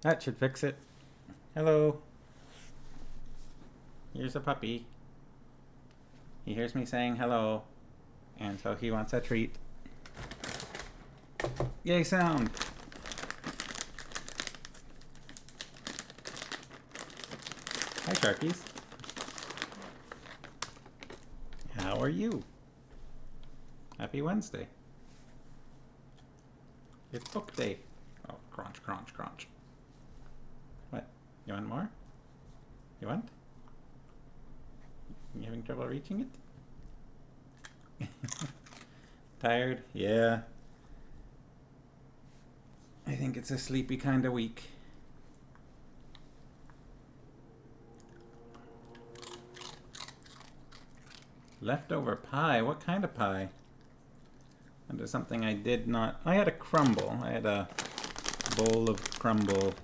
That should fix it. Hello. Here's a puppy. He hears me saying hello, and so he wants a treat. Yay, sound! Hi, Sharkies. How are you? Happy Wednesday. It's book day. Oh, crunch, crunch, crunch. What? You want more? You want? You having trouble reaching it? Tired? Yeah. I think it's a sleepy kind of week. Leftover pie? What kind of pie? That is something I did not... I had a crumble. I had a bowl of crumble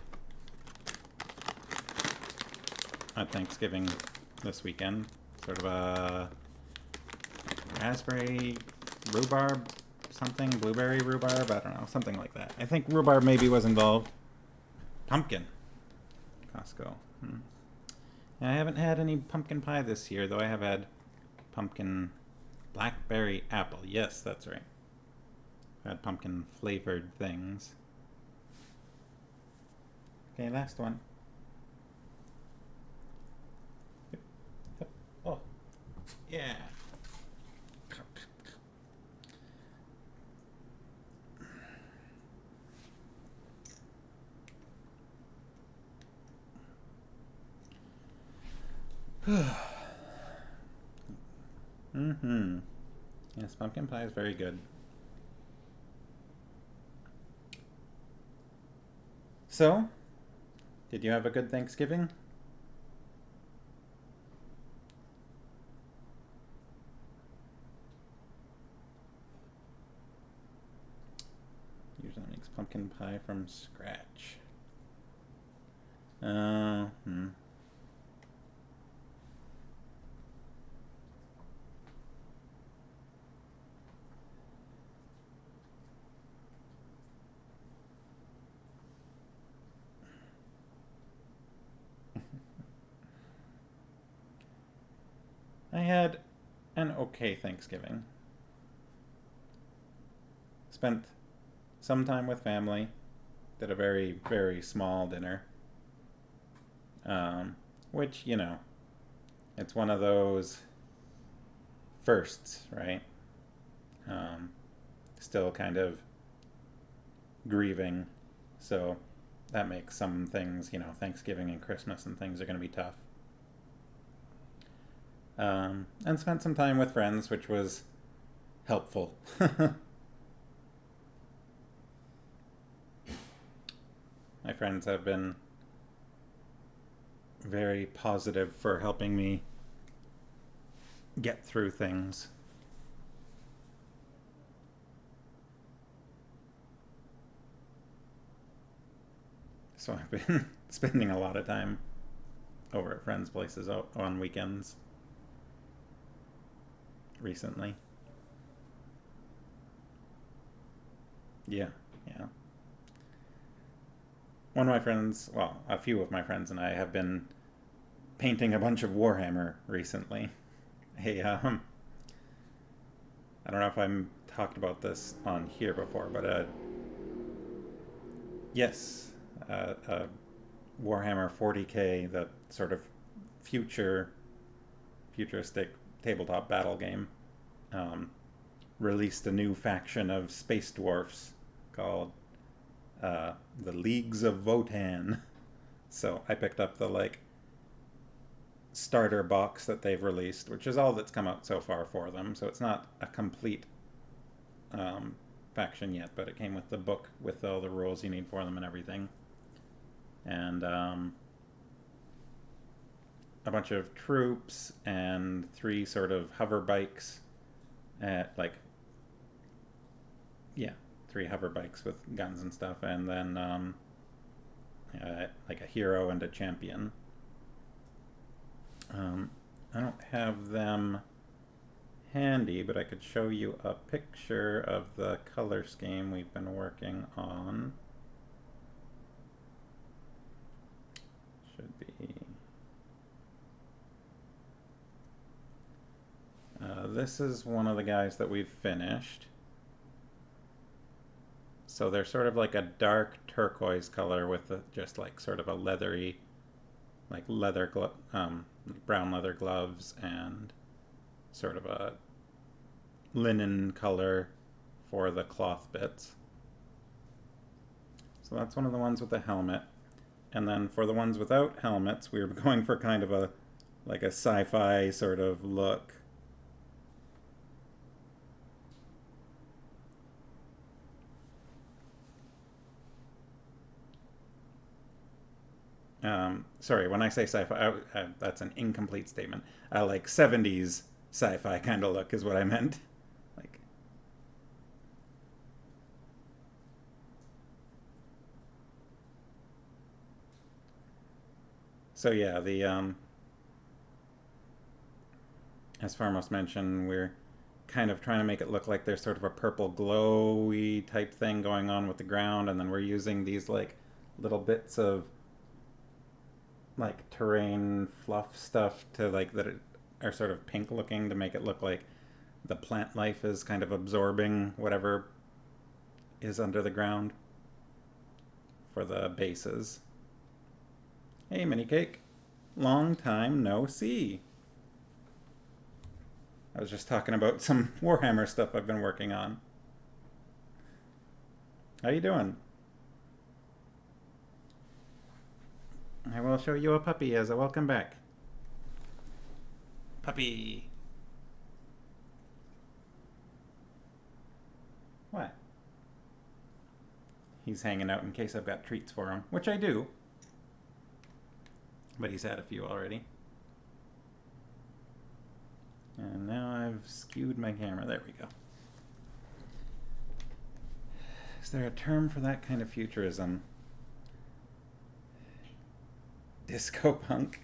at Thanksgiving this weekend. Sort of a raspberry rhubarb something, blueberry rhubarb, I don't know, something like that. I think rhubarb maybe was involved. Pumpkin. Costco. Yeah, I haven't had any pumpkin pie this year, though I have had pumpkin blackberry apple. Yes, that's right. I've had pumpkin flavored things. Okay, last one. Oh, yeah. Yes, pumpkin pie is very good. So, did you have a good Thanksgiving? Usually makes pumpkin pie from scratch. I had an okay Thanksgiving. Spent some time with family. Did a very, very small dinner. Which, you know, it's one of those firsts, right? Still kind of grieving. So that makes some things, you know, Thanksgiving and Christmas and things are going to be tough. And spent some time with friends, which was helpful. My friends have been very positive for helping me get through things. So I've been spending a lot of time over at friends' places on weekends recently. Yeah. One of my friends, well, a few of my friends and I have been painting a bunch of Warhammer recently. I don't know if I've talked about this on here before, but yes, Warhammer 40K, the sort of futuristic tabletop battle game, released a new faction of space dwarfs called the Leagues of Votan. So I picked up the starter box that they've released, which is all that's come out so far for them. So it's not a complete faction yet, but it came with the book with all the rules you need for them and everything. And a bunch of troops and 3 sort of hover bikes at 3 hover bikes with guns and stuff, and then a hero and a champion. I don't have them handy, but I could show you a picture of the color scheme we've been working on. Should be. This is one of the guys that we've finished. So they're sort of like a dark turquoise color with just like sort of a leathery, like brown leather gloves and sort of a linen color for the cloth bits. So that's one of the ones with the helmet. And then for the ones without helmets, we were going for kind of a like a sci-fi sort of look. Sorry, when I say sci-fi, that's an incomplete statement. Like 70s sci-fi kind of look is what I meant. Like, so yeah, as Farmos mentioned, we're kind of trying to make it look like there's sort of a purple glowy type thing going on with the ground, and then we're using these like little bits of like terrain fluff stuff to like that are sort of pink looking to make it look like the plant life is kind of absorbing whatever is under the ground for the bases. Hey, mini cake. Long time no see. I was just talking about some Warhammer stuff I've been working on. How you doing? I will show you a puppy as a welcome back. Puppy. What? He's hanging out in case I've got treats for him, which I do. But he's had a few already. And now I've skewed my camera. There we go. Is there a term for that kind of futurism? Disco punk.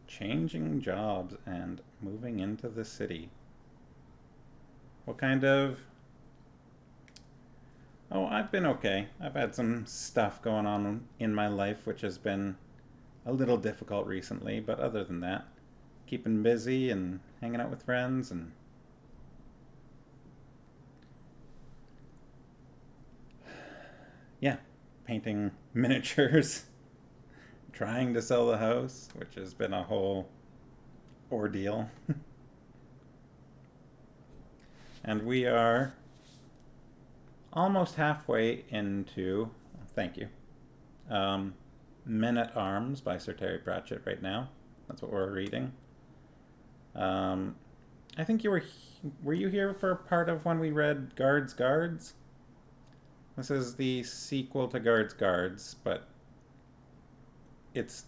Changing jobs and moving into the city. What kind of... Oh, I've been okay. I've had some stuff going on in my life which has been a little difficult recently, but other than that, keeping busy and hanging out with friends and yeah, painting miniatures, trying to sell the house, which has been a whole ordeal. And we are almost halfway into, thank you, Men at Arms by Sir Terry Pratchett right now. That's what we're reading. I think you were you here for part of when we read Guards? This is the sequel to Guards, but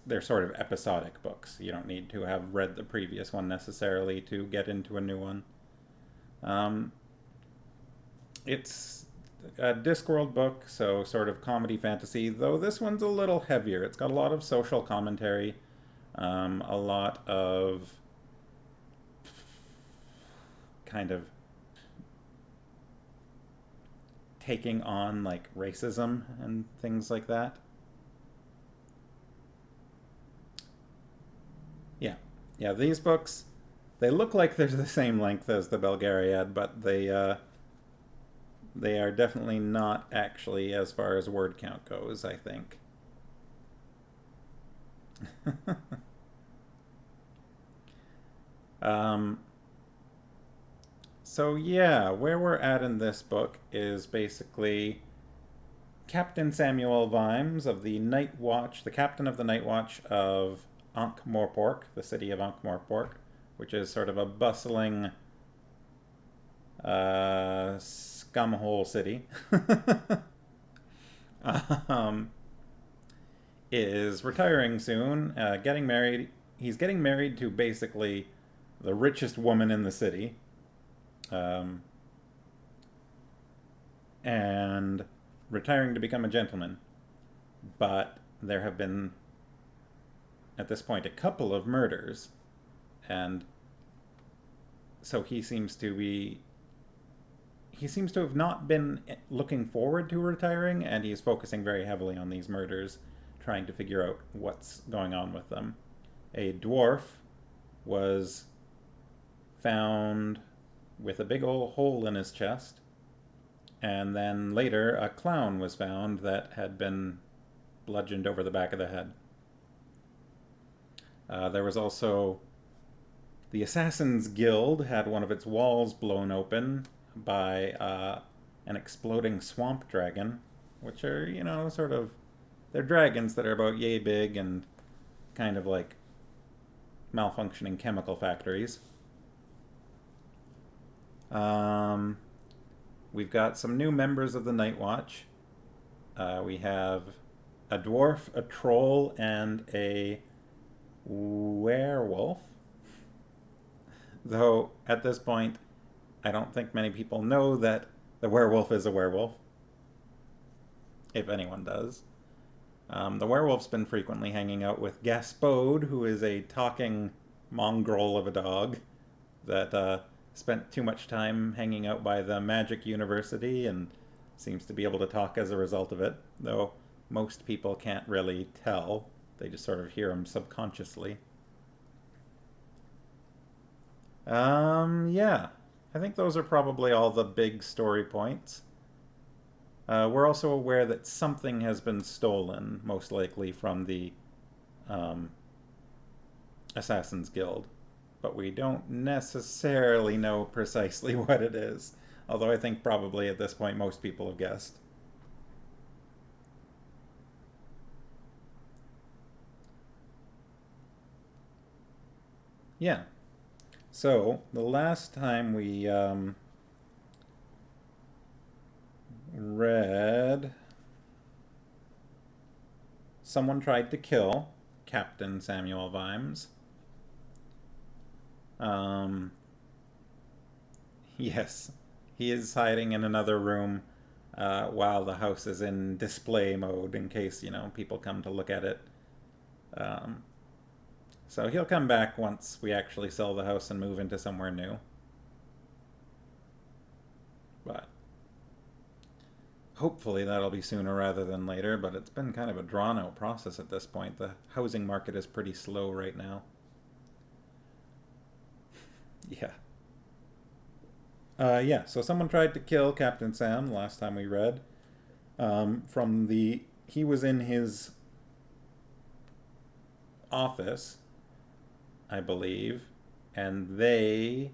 they're sort of episodic books. You don't need to have read the previous one necessarily to get into a new one. It's a Discworld book, so sort of comedy fantasy, though this one's a little heavier. It's got a lot of social commentary, a lot of kind of taking on like racism and things like that. Yeah, these books, they look like they're the same length as the Belgariad, but they are definitely not actually as far as word count goes, I think. So yeah, where we're at in this book is basically Captain Samuel Vimes of the Night Watch, the captain of the Night Watch of Ankh-Morpork, the city of Ankh-Morpork, which is sort of a bustling scumhole city, is retiring soon, getting married. He's getting married to basically the richest woman in the city, and retiring to become a gentleman. But there have been, at this point, a couple of murders, and so he seems to be... he seems to have not been looking forward to retiring, and he's focusing very heavily on these murders, trying to figure out what's going on with them. A dwarf was found with a big old hole in his chest, and then later a clown was found that had been bludgeoned over the back of the head. There was also the Assassin's Guild had one of its walls blown open by an exploding swamp dragon, which are, sort of, they're dragons that are about yay big and kind of like malfunctioning chemical factories. We've got some new members of the Night Watch. We have a dwarf, a troll, and a werewolf. Though, at this point, I don't think many people know that the werewolf is a werewolf. If anyone does. The werewolf's been frequently hanging out with Gaspode, who is a talking mongrel of a dog that spent too much time hanging out by the Magic University and seems to be able to talk as a result of it, though most people can't really tell. They just sort of hear him subconsciously. Yeah. I think those are probably all the big story points. We're also aware that something has been stolen, most likely from the Assassin's Guild, but we don't necessarily know precisely what it is, although I think probably at this point most people have guessed. Yeah. So, the last time we read, someone tried to kill Captain Samuel Vimes. Yes, he is hiding in another room while the house is in display mode in case, people come to look at it. So he'll come back once we actually sell the house and move into somewhere new. But hopefully that'll be sooner rather than later, but it's been kind of a drawn out process at this point. The housing market is pretty slow right now. Yeah. Yeah, so someone tried to kill Captain Sam last time we read. He was in his office, I believe, and they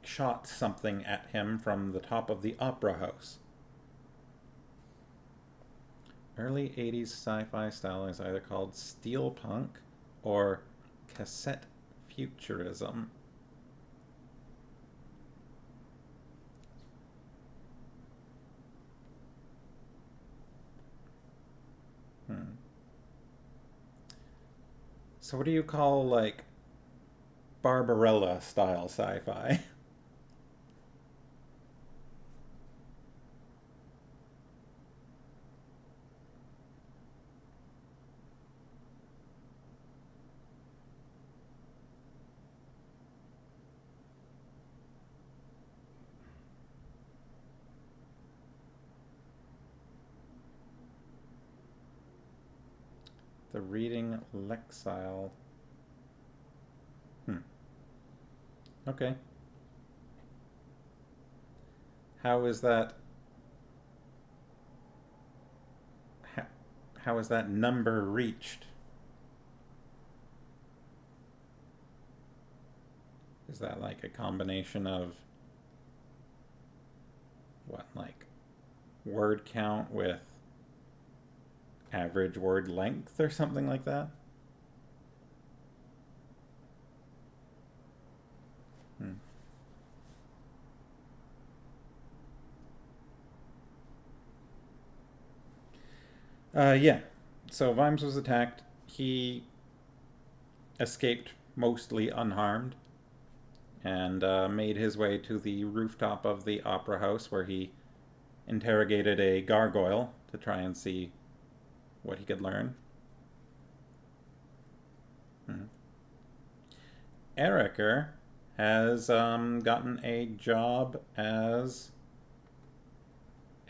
shot something at him from the top of the opera house. Early 80s sci-fi style is either called steelpunk or cassette futurism. So what do you call, like, Barbarella style sci-fi? The reading Lexile. Okay. How is that? How is that number reached? Is that like a combination of what, like word count with average word length or something like that? Yeah. So Vimes was attacked. He escaped mostly unharmed and made his way to the rooftop of the opera house where he interrogated a gargoyle to try and see what he could learn. Eriker has gotten a job as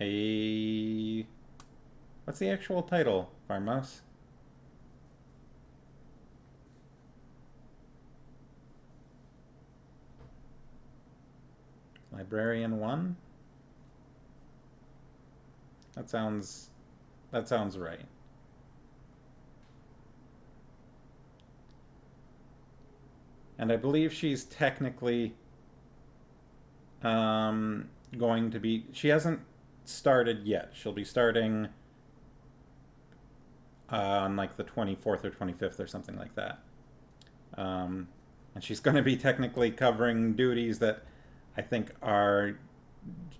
a... What's the actual title, Farmmouse? Librarian 1? That sounds right. And I believe she's technically going to be... She hasn't started yet. She'll be starting on like the 24th or 25th or something like that. And she's going to be technically covering duties that I think are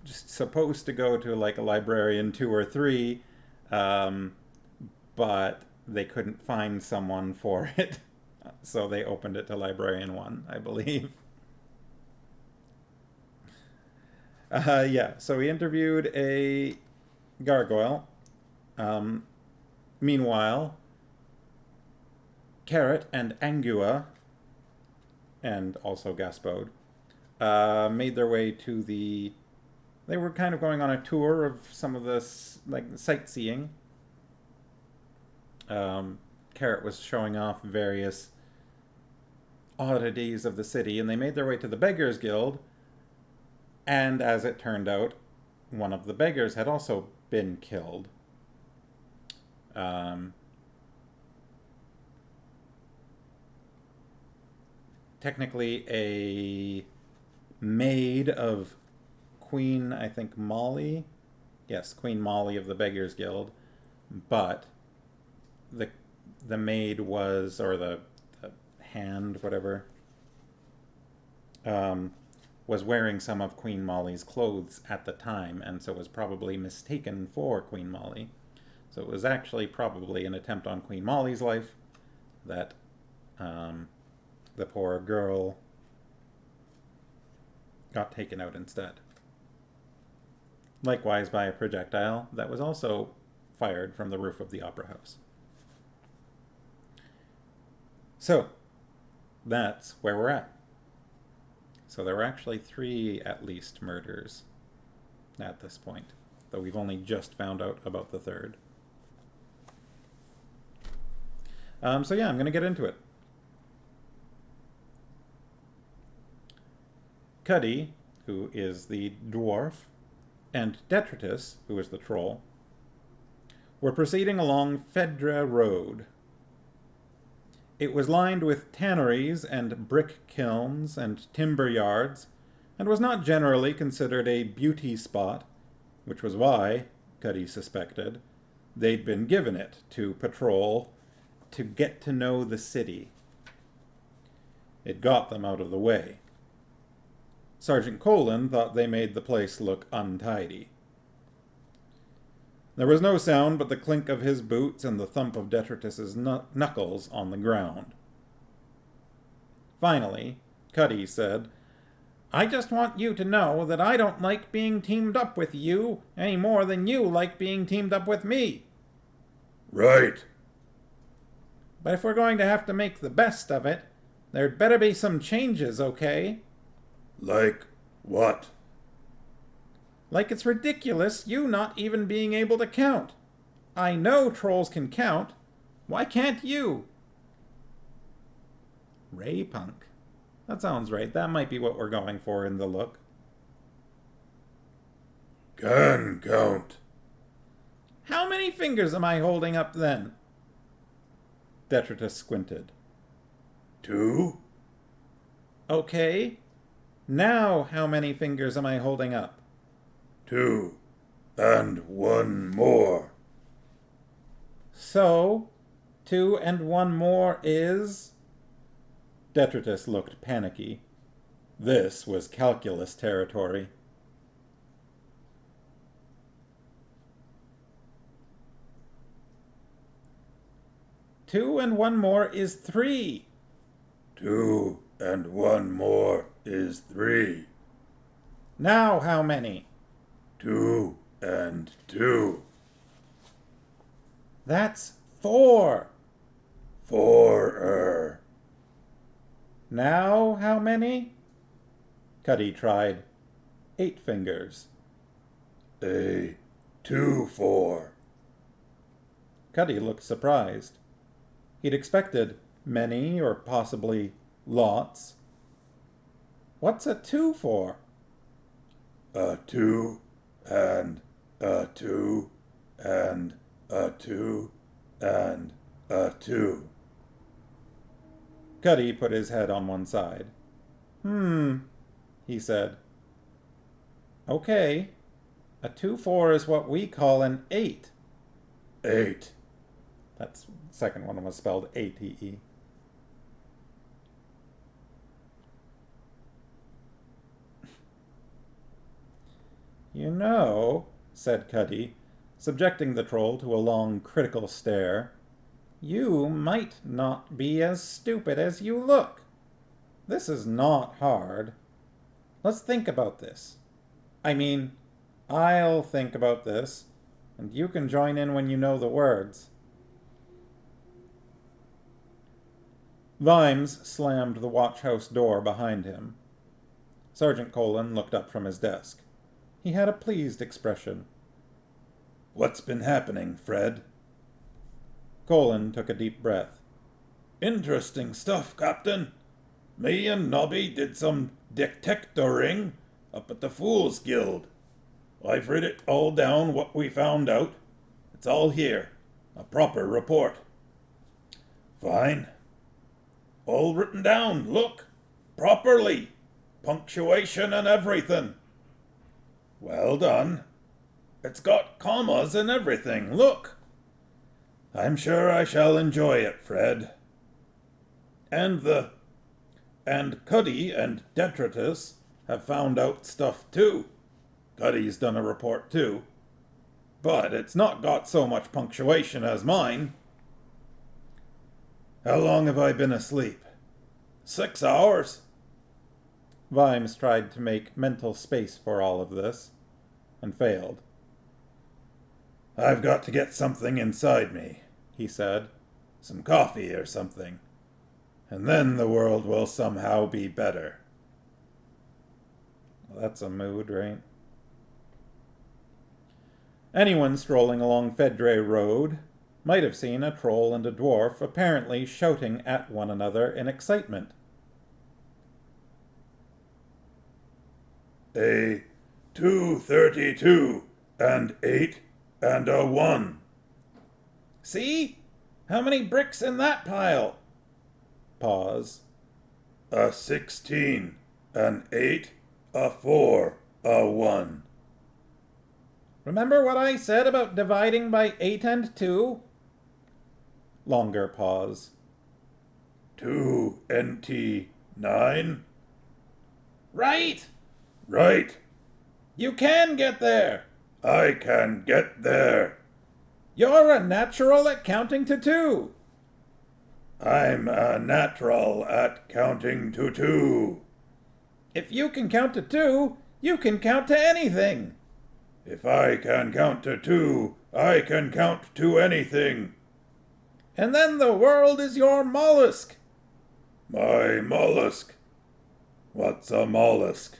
just supposed to go to like a librarian 2 or 3, but they couldn't find someone for it. So they opened it to librarian 1, I believe. Yeah, so we interviewed a gargoyle. Meanwhile, Carrot and Angua, and also Gaspode, made their way to the... They were kind of going on a tour of some of the like sightseeing. Carrot was showing off various oddities of the city, and they made their way to the Beggars Guild. And as it turned out, one of the beggars had also been killed. Technically a maid of Queen, I think, Molly. Yes, Queen Molly of the Beggars Guild. But the maid was, or the hand, whatever, was wearing some of Queen Molly's clothes at the time, and so was probably mistaken for Queen Molly. So it was actually probably an attempt on Queen Molly's life that the poor girl got taken out instead. Likewise by a projectile that was also fired from the roof of the Opera House. So, that's where we're at. So there were actually 3, at least, murders at this point, though we've only just found out about the 3rd. So yeah, I'm going to get into it. Cuddy, who is the dwarf, and Detritus, who is the troll, were proceeding along Fedra Road. It was lined with tanneries and brick kilns and timber yards, and was not generally considered a beauty spot, which was why, Cuddy suspected, they'd been given it to patrol, to get to know the city. It got them out of the way. Sergeant Colin thought they made the place look untidy. There was no sound but the clink of his boots and the thump of Detritus's knuckles on the ground. Finally, Cuddy said, "I just want you to know that I don't like being teamed up with you any more than you like being teamed up with me." "Right." "But if we're going to have to make the best of it, there'd better be some changes, okay?" "Like what?" "Like it's ridiculous you not even being able to count. I know trolls can count. Why can't you?" Ray Punk. That sounds right. That might be what we're going for in the look. "Can count." "How many fingers am I holding up then?" Detritus squinted. 2. "Okay. Now how many fingers am I holding up?" 2. And 1 more. "So, 2 and 1 more is..." Detritus looked panicky. This was calculus territory. 2 and 1 more is 3. 2 and 1 more is 3. Now how many? 2 and 2. That's 4. 4. Now how many? Cuddy tried 8 fingers. A 2-4. Cuddy looked surprised. He'd expected many or possibly lots. What's a 2 for? A 2 and a 2 and a 2 and a 2. Cuddy put his head on one side. He said. Okay, a 2-4 is what we call an 8. 8. That second one was spelled 8-E-E. You know, said Cuddy, subjecting the troll to a long, critical stare, you might not be as stupid as you look. This is not hard. Let's think about this. I mean, I'll think about this, and you can join in when you know the words. Vimes slammed the watch-house door behind him. Sergeant Colin looked up from his desk. He had a pleased expression. What's been happening, Fred? Colin took a deep breath. Interesting stuff, Captain. Me and Nobby did some detectoring up at the Fool's Guild. I've writ it all down what we found out. It's all here. A proper report. Fine. All written down, look. Properly. Punctuation and everything. Well done. It's got commas and everything, look. I'm sure I shall enjoy it, Fred. And Cuddy and Detritus have found out stuff too. Cuddy's done a report too. But it's not got so much punctuation as mine. How long have I been asleep? 6 hours. Vimes tried to make mental space for all of this, and failed. I've got to get something inside me, he said. Some coffee or something. And then the world will somehow be better. Well, that's a mood, right? Anyone strolling along Fedre Road might have seen a troll and a dwarf apparently shouting at one another in excitement. A 232 and 8 and a 1. See? How many bricks in that pile? Pause. A 16, an 8, a 4, a 1. Remember what I said about dividing by 8 and 2? Longer pause. 2 NT 9? Right! Right. You can get there! I can get there. You're a natural at counting to 2. I'm a natural at counting to 2. If you can count to 2, you can count to anything. If I can count to 2, I can count to anything. And then the world is your mollusk. My mollusk. What's a mollusk?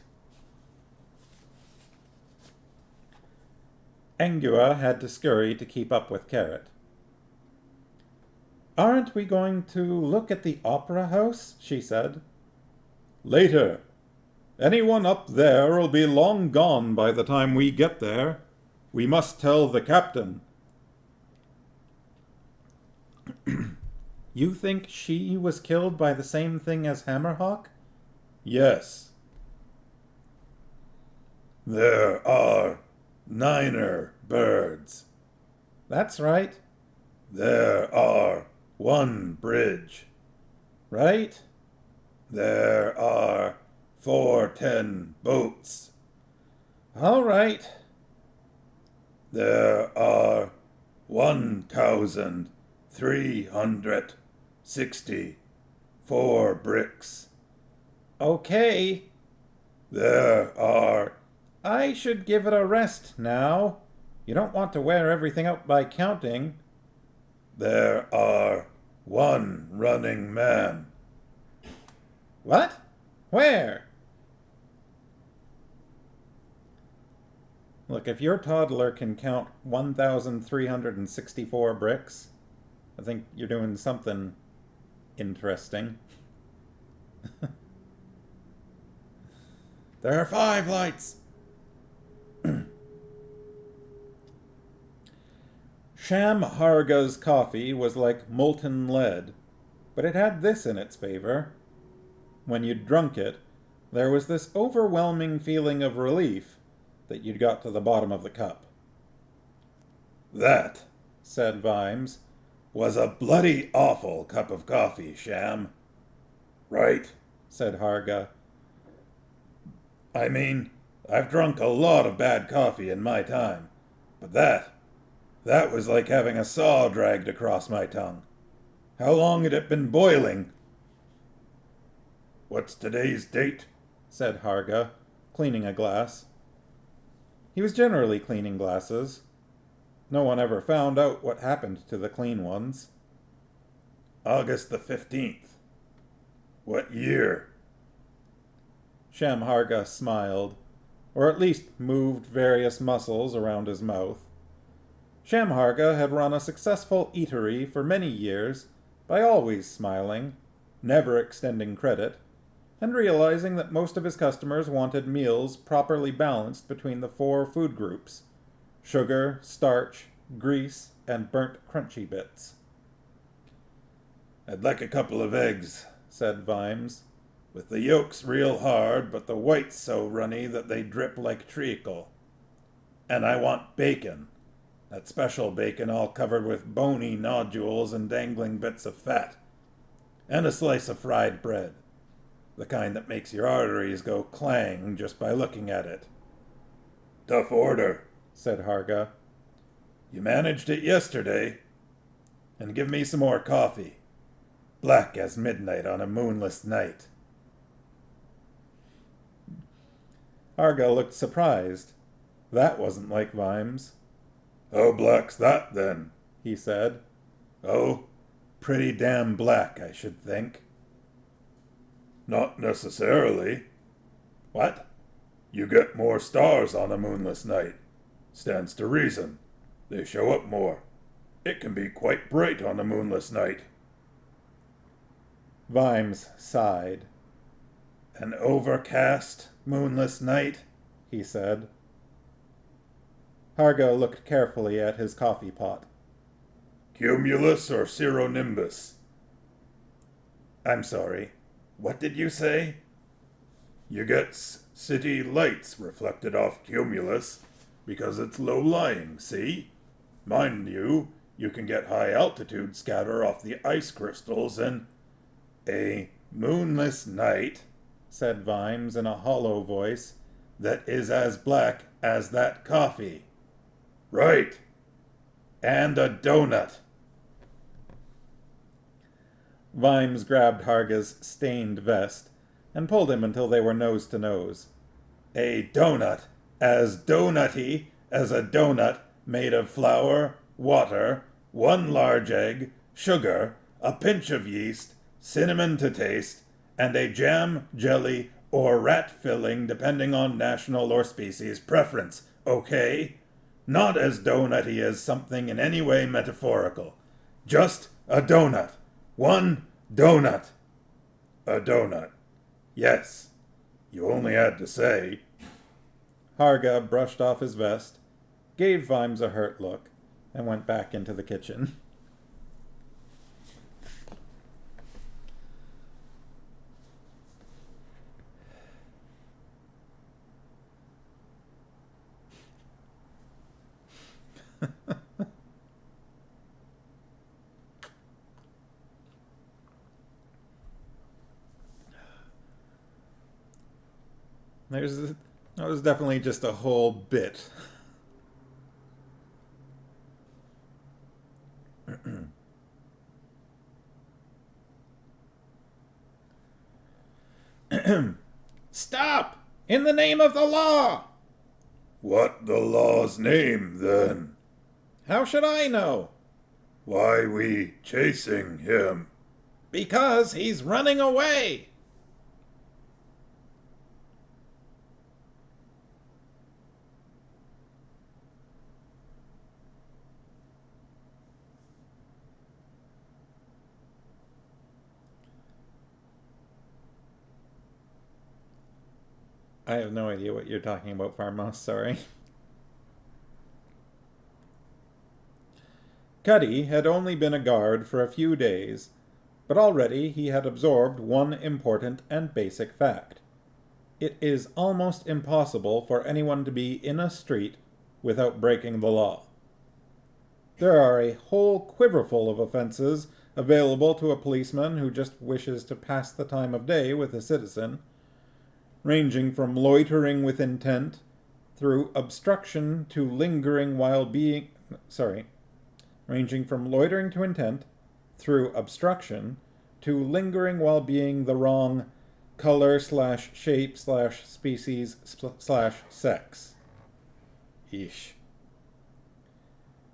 Angua had to scurry to keep up with Carrot. Aren't we going to look at the opera house? She said. Later. Anyone up there'll be long gone by the time we get there. We must tell the captain. You think she was killed by the same thing as Hammerhawk? Yes. There are 9 birds. That's right. There are 1 bridge. Right? There are 410 boats. All right. There are 1,364 bricks. Okay. There are... I should give it a rest now. You don't want to wear everything out by counting. There are 1 running man. What? Where? Look, if your toddler can count 1,364 bricks, I think you're doing something interesting. There are 5 lights. Sham Harga's coffee was like molten lead, but it had this in its favor. When you'd drunk it, there was this overwhelming feeling of relief that you'd got to the bottom of the cup. That, Said Vimes. was a bloody awful cup of coffee, Sham. Right, Said Harga. I mean, I've drunk a lot of bad coffee in my time, but that was like having a saw dragged across my tongue. How long had it been boiling? What's today's date? Said Harga, cleaning a glass. He was generally cleaning glasses. No one ever found out what happened to the clean ones. August the 15th. What year? Sham Harga smiled, or at least moved various muscles around his mouth. Sham Harga had run a successful eatery for many years by always smiling, never extending credit, and realizing that most of his customers wanted meals properly balanced between the 4 food groups: sugar, starch, grease, and burnt crunchy bits. I'd like a couple of eggs, Said Vimes. with the yolks real hard, but the whites so runny that they drip like treacle. And I want bacon. That special bacon all covered with bony nodules and dangling bits of fat. And a slice of fried bread. The kind that makes your arteries go clang just by looking at it. Tough order, Said Harga. You managed it yesterday. And give me some more coffee. Black as midnight on a moonless night. Harga looked surprised. That wasn't like Vimes, How black's that, then? he said. Oh, pretty damn black, I should think. Not necessarily. What? You get more stars on a moonless night. Stands to reason. They show up more. It can be quite bright on a moonless night. Vimes sighed. An overcast, moonless night? He said. Harga looked carefully at his coffee pot. Cumulus or cirronimbus? I'm sorry. What did you say? You get city lights reflected off cumulus because it's low-lying, see? Mind you, you can get high-altitude scatter off the ice crystals in a moonless night, Said Vimes in a hollow voice. that is as black as that coffee. Right. And a donut. Vimes grabbed Harga's stained vest and pulled him until they were nose to nose. A donut as donutty as a donut made of flour, water, 1 large egg, sugar, a pinch of yeast, cinnamon to taste, and a jam, jelly, or rat filling depending on national or species preference, okay? Not as donutty as something in any way metaphorical. Just a donut. 1 donut. A donut. Yes. You only had to say. Harga brushed off his vest, gave Vimes a hurt look, and went back into the kitchen. That was definitely just a whole bit. Stop! In the name of the law! What the law's name, then? How should I know? Why we chasing him? Because he's running away. I have no idea what you're talking about, Farmos, sorry. Cuddy had only been a guard for a few days, but already he had absorbed one important and basic fact. It is almost impossible for anyone to be in a street without breaking the law. There are a whole quiverful of offenses available to a policeman who just wishes to pass the time of day with a citizen, ranging from loitering with intent through obstruction to lingering while being ranging from loitering to intent through obstruction to lingering while being the wrong color slash shape slash species slash sex. Yeesh.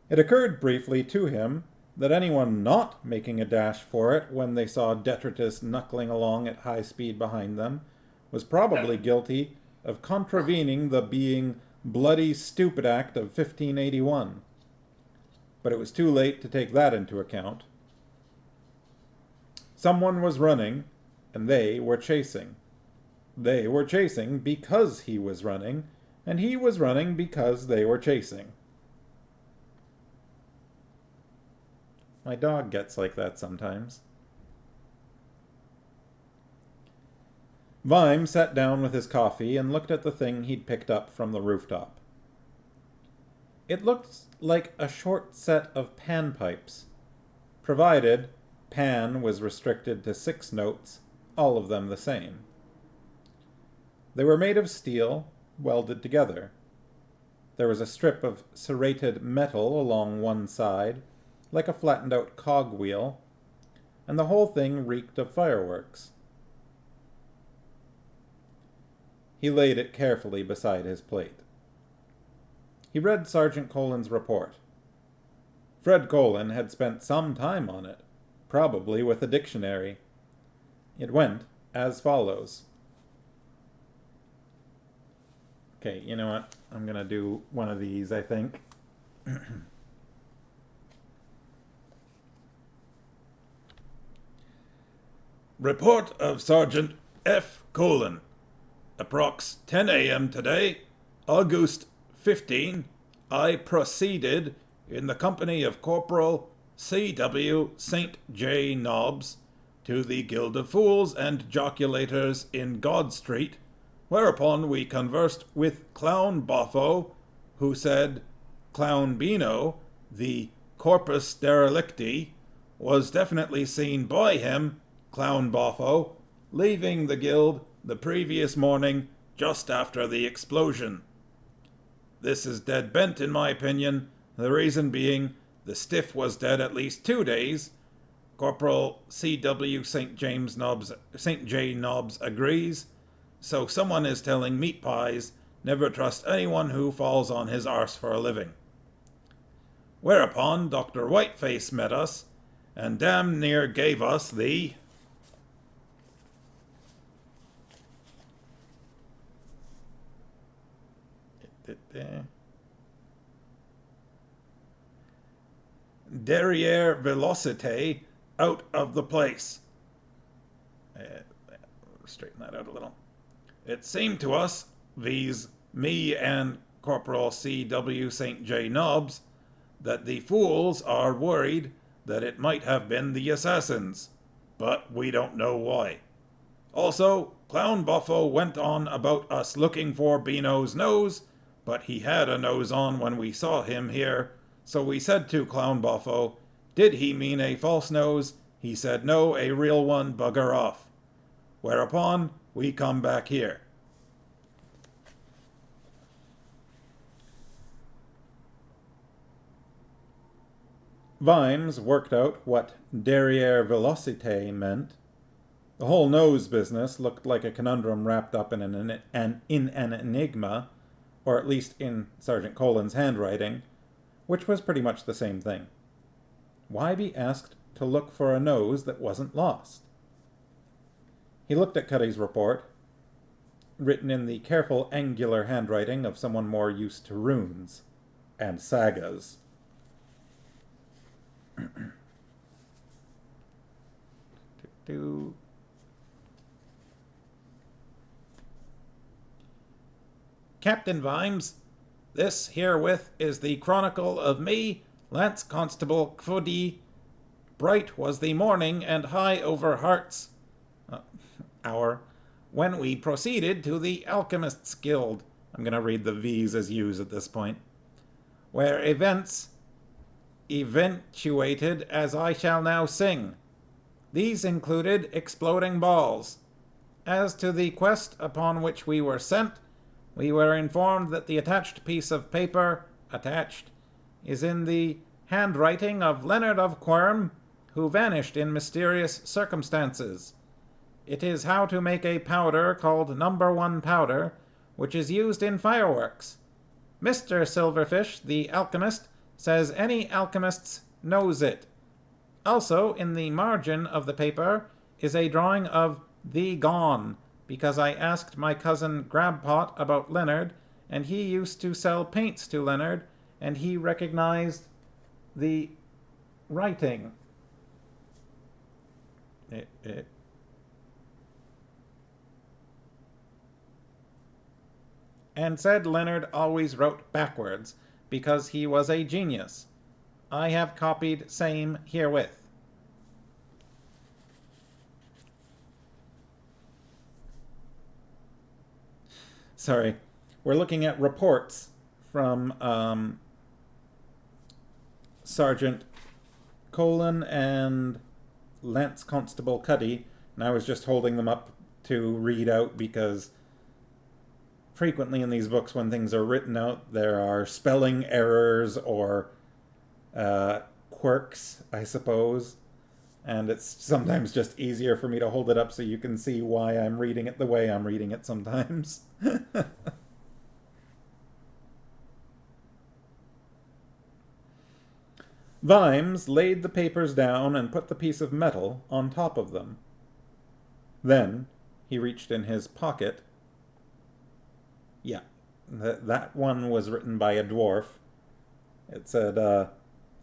It occurred briefly to him that anyone not making a dash for it when they saw detritus knuckling along at high speed behind them was probably guilty of contravening the being bloody stupid act of 1581. But it was too late to take that into account. Someone was running, and they were chasing. They were chasing because he was running, and he was running because they were chasing. My dog gets like that sometimes. Vime sat down with his coffee and looked at the thing he'd picked up from the rooftop. It looked like a short set of panpipes, provided pan was restricted to 6 notes, all of them the same. They were made of steel, welded together. There was a strip of serrated metal along one side, like a flattened-out cogwheel, and the whole thing reeked of fireworks. He laid it carefully beside his plate. He read Sergeant Colin's report. Fred Colin had spent some time on it, probably with a dictionary. It went as follows. Okay, you know what? I'm gonna do one of these, I think. Report of Sergeant F. Colin. Approx 10 a.m. today, August 15, I proceeded in the company of Corporal C.W. St. J. Nobbs to the Guild of Fools and Joculators in God Street, whereupon we conversed with Clown Boffo, who said Clown Bino, the corpus derelicti, was definitely seen by him, Clown Boffo, leaving the guild the previous morning just after the explosion. This is dead bent in my opinion, the reason being the stiff was dead at least 2 days. Corporal C.W. St. J. Nobbs agrees, so someone is telling meat pies, never trust anyone who falls on his arse for a living. Whereupon Dr. Whiteface met us, and damn near gave us the derriere velocite out of the place. Straighten that out a little. It seemed to us, viz. Me and Corporal C.W. St. J. Nobbs, that the fools are worried that it might have been the assassins, but we don't know why. Also, Clown Buffo went on about us looking for Beano's nose, but he had a nose on when we saw him here, so we said to Clown Buffo, did he mean a false nose? He said no, a real one, bugger off. Whereupon, we come back here. Vimes worked out what derriere velocite meant. The whole nose business looked like a conundrum wrapped up in an enigma, or at least in Sergeant Colin's handwriting, which was pretty much the same thing. Why be asked to look for a nose that wasn't lost? He looked at Cuddy's report, written in the careful angular handwriting of someone more used to runes and sagas. Captain Vimes, this herewith is the chronicle of me, Lance Constable Kvodi. Bright was the morning and high over hearts hour when we proceeded to the Alchemists' Guild. I'm going to read the V's as U's at this point. Where events eventuated as I shall now sing. These included exploding balls. As to the quest upon which we were sent, we were informed that the attached piece of paper, attached, is in the handwriting of Leonard of Quirm, who vanished in mysterious circumstances. It is how to make a powder called number 1 powder, which is used in fireworks. Mr. Silverfish, the alchemist, says any alchemist knows it. Also, in the margin of the paper is a drawing of the Gone, because I asked my cousin Grabpot about Leonard, and he used to sell paints to Leonard, and he recognized the writing. And said Leonard always wrote backwards, because he was a genius. I have copied same herewith. Sorry. We're looking at reports from Sergeant Colin and Lance Constable Cuddy, and I was just holding them up to read out because frequently in these books when things are written out there are spelling errors or quirks, I suppose, and it's sometimes just easier for me to hold it up so you can see why I'm reading it the way I'm reading it sometimes. Vimes laid the papers down and put the piece of metal on top of them. Then he reached in his pocket. Yeah, that one was written by a dwarf. It said,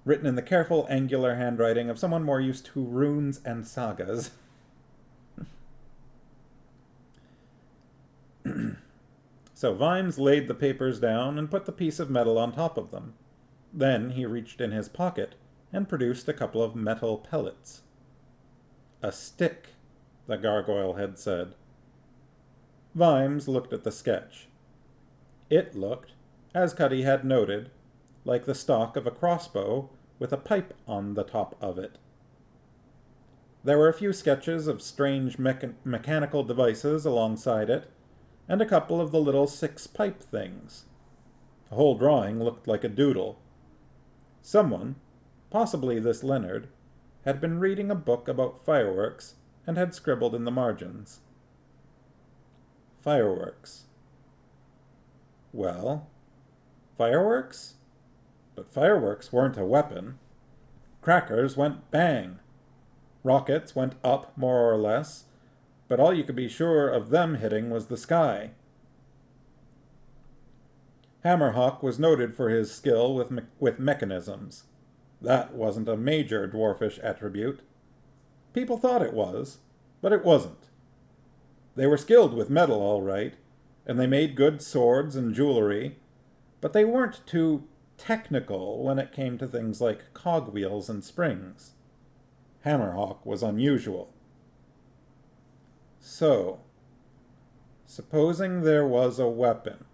written in the careful, angular handwriting of someone more used to runes and sagas. So Vimes laid the papers down and put the piece of metal on top of them. Then he reached in his pocket and produced a couple of metal pellets. A stick, the gargoyle had said. Vimes looked at the sketch. It looked, as Cuddy had noted, like the stock of a crossbow with a pipe on the top of it. There were a few sketches of strange mechanical devices alongside it, and a couple of the little 6-pipe things. The whole drawing looked like a doodle. Someone, possibly this Leonard, had been reading a book about fireworks and had scribbled in the margins. Fireworks. Well, fireworks? But fireworks weren't a weapon. Crackers went bang. Rockets went up, more or less, but all you could be sure of them hitting was the sky. Hammerhawk was noted for his skill with mechanisms. That wasn't a major dwarfish attribute. People thought it was, but it wasn't. They were skilled with metal, all right, and they made good swords and jewelry, but they weren't too technical when it came to things like cogwheels and springs. Hammerhawk was unusual. So, supposing there was a weapon.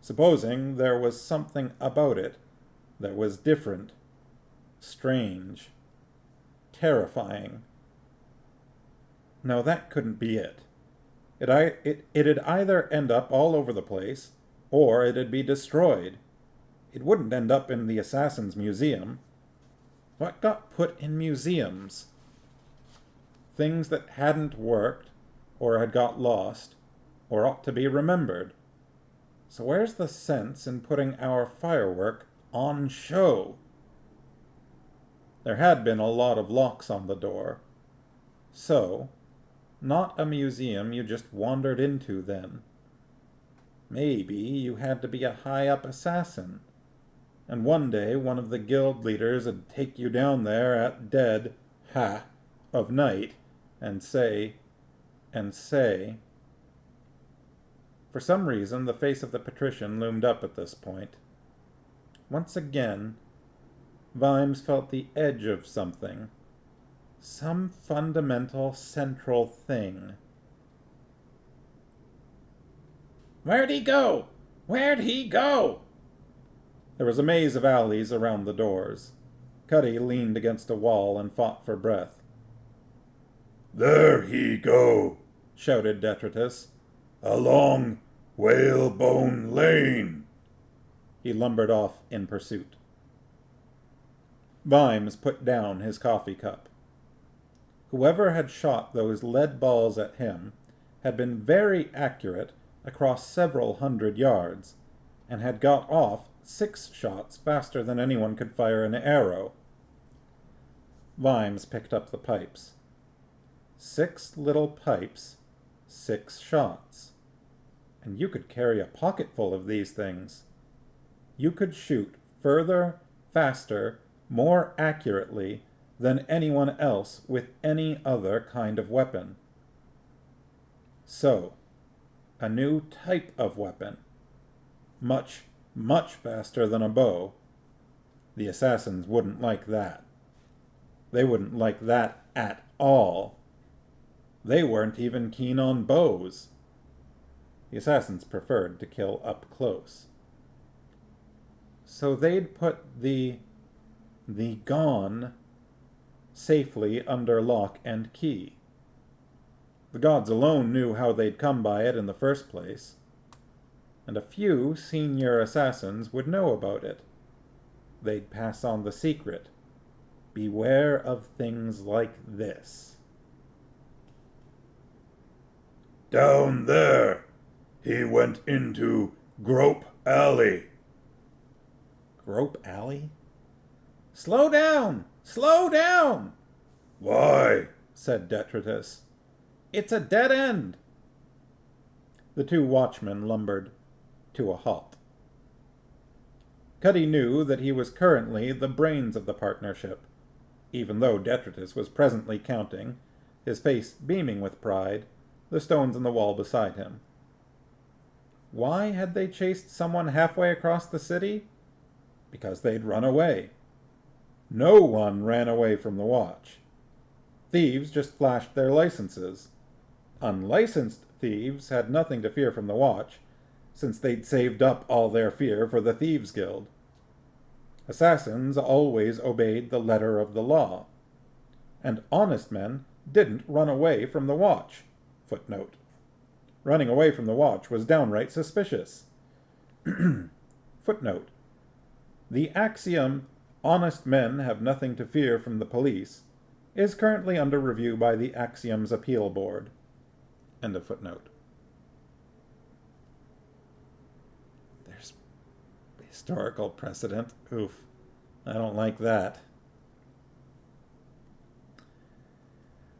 Supposing there was something about it that was different, strange, terrifying. No, that couldn't be it. It'd either end up all over the place, or it'd be destroyed. It wouldn't end up in the Assassin's Museum. What got put in museums? Things that hadn't worked, or had got lost, or ought to be remembered. So where's the sense in putting our firework on show? There had been a lot of locks on the door. So, not a museum you just wandered into then. Maybe you had to be a high-up assassin, and one day one of the guild leaders would take you down there at dead, of night, and say, For some reason, the face of the patrician loomed up at this point. Once again, Vimes felt the edge of something. Some fundamental central thing. Where'd he go? Where'd he go? There was a maze of alleys around the doors. Cuddy leaned against a wall and fought for breath. There he go, shouted Detritus. along Whalebone Lane. He lumbered off in pursuit. Vimes put down his coffee cup. Whoever had shot those lead balls at him had been very accurate across several hundred yards, and had got off 6 shots faster than anyone could fire an arrow. Vimes picked up the pipes. 6 little pipes, 6 shots. And you could carry a pocketful of these things. You could shoot further, faster, more accurately than anyone else with any other kind of weapon. So, a new type of weapon. Much, much faster than a bow. The assassins wouldn't like that. They wouldn't like that at all. They weren't even keen on bows. The assassins preferred to kill up close. So they'd put the gone safely under lock and key. The gods alone knew how they'd come by it in the first place, and a few senior assassins would know about it. They'd pass on the secret. Beware of things like this. Down there, he went into Grope Alley. Grope Alley? Slow down! Slow down! Why? Said Detritus. It's a dead end. The 2 watchmen lumbered to a halt. Cuddy knew that he was currently the brains of the partnership, even though Detritus was presently counting, his face beaming with pride, the stones in the wall beside him. Why had they chased someone halfway across the city? Because they'd run away. No one ran away from the watch. Thieves just flashed their licenses. Unlicensed thieves had nothing to fear from the watch, since they'd saved up all their fear for the Thieves' Guild. Assassins always obeyed the letter of the law, and honest men didn't run away from the watch. Footnote. Running away from the watch was downright suspicious. Footnote. The axiom, honest men have nothing to fear from the police, is currently under review by the Axioms Appeal Board. End of footnote. There's historical precedent. Oof. I don't like that.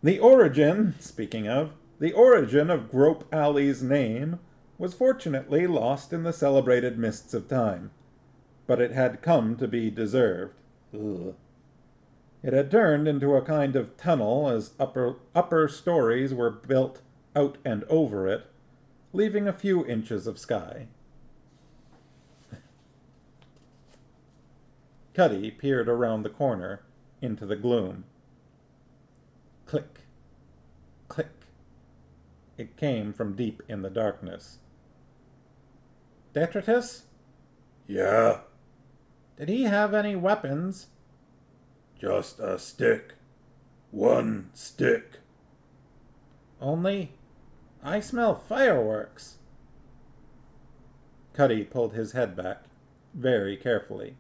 The origin of Grope Alley's name was fortunately lost in the celebrated mists of time, but it had come to be deserved. Ugh. It had turned into a kind of tunnel as upper stories were built out and over it, leaving a few inches of sky. Cuddy peered around the corner into the gloom. Click, click. It came from deep in the darkness. Detritus? Yeah, Did he have any weapons? just a stick. 1 stick. Only, I smell fireworks. Cuddy pulled his head back, very carefully.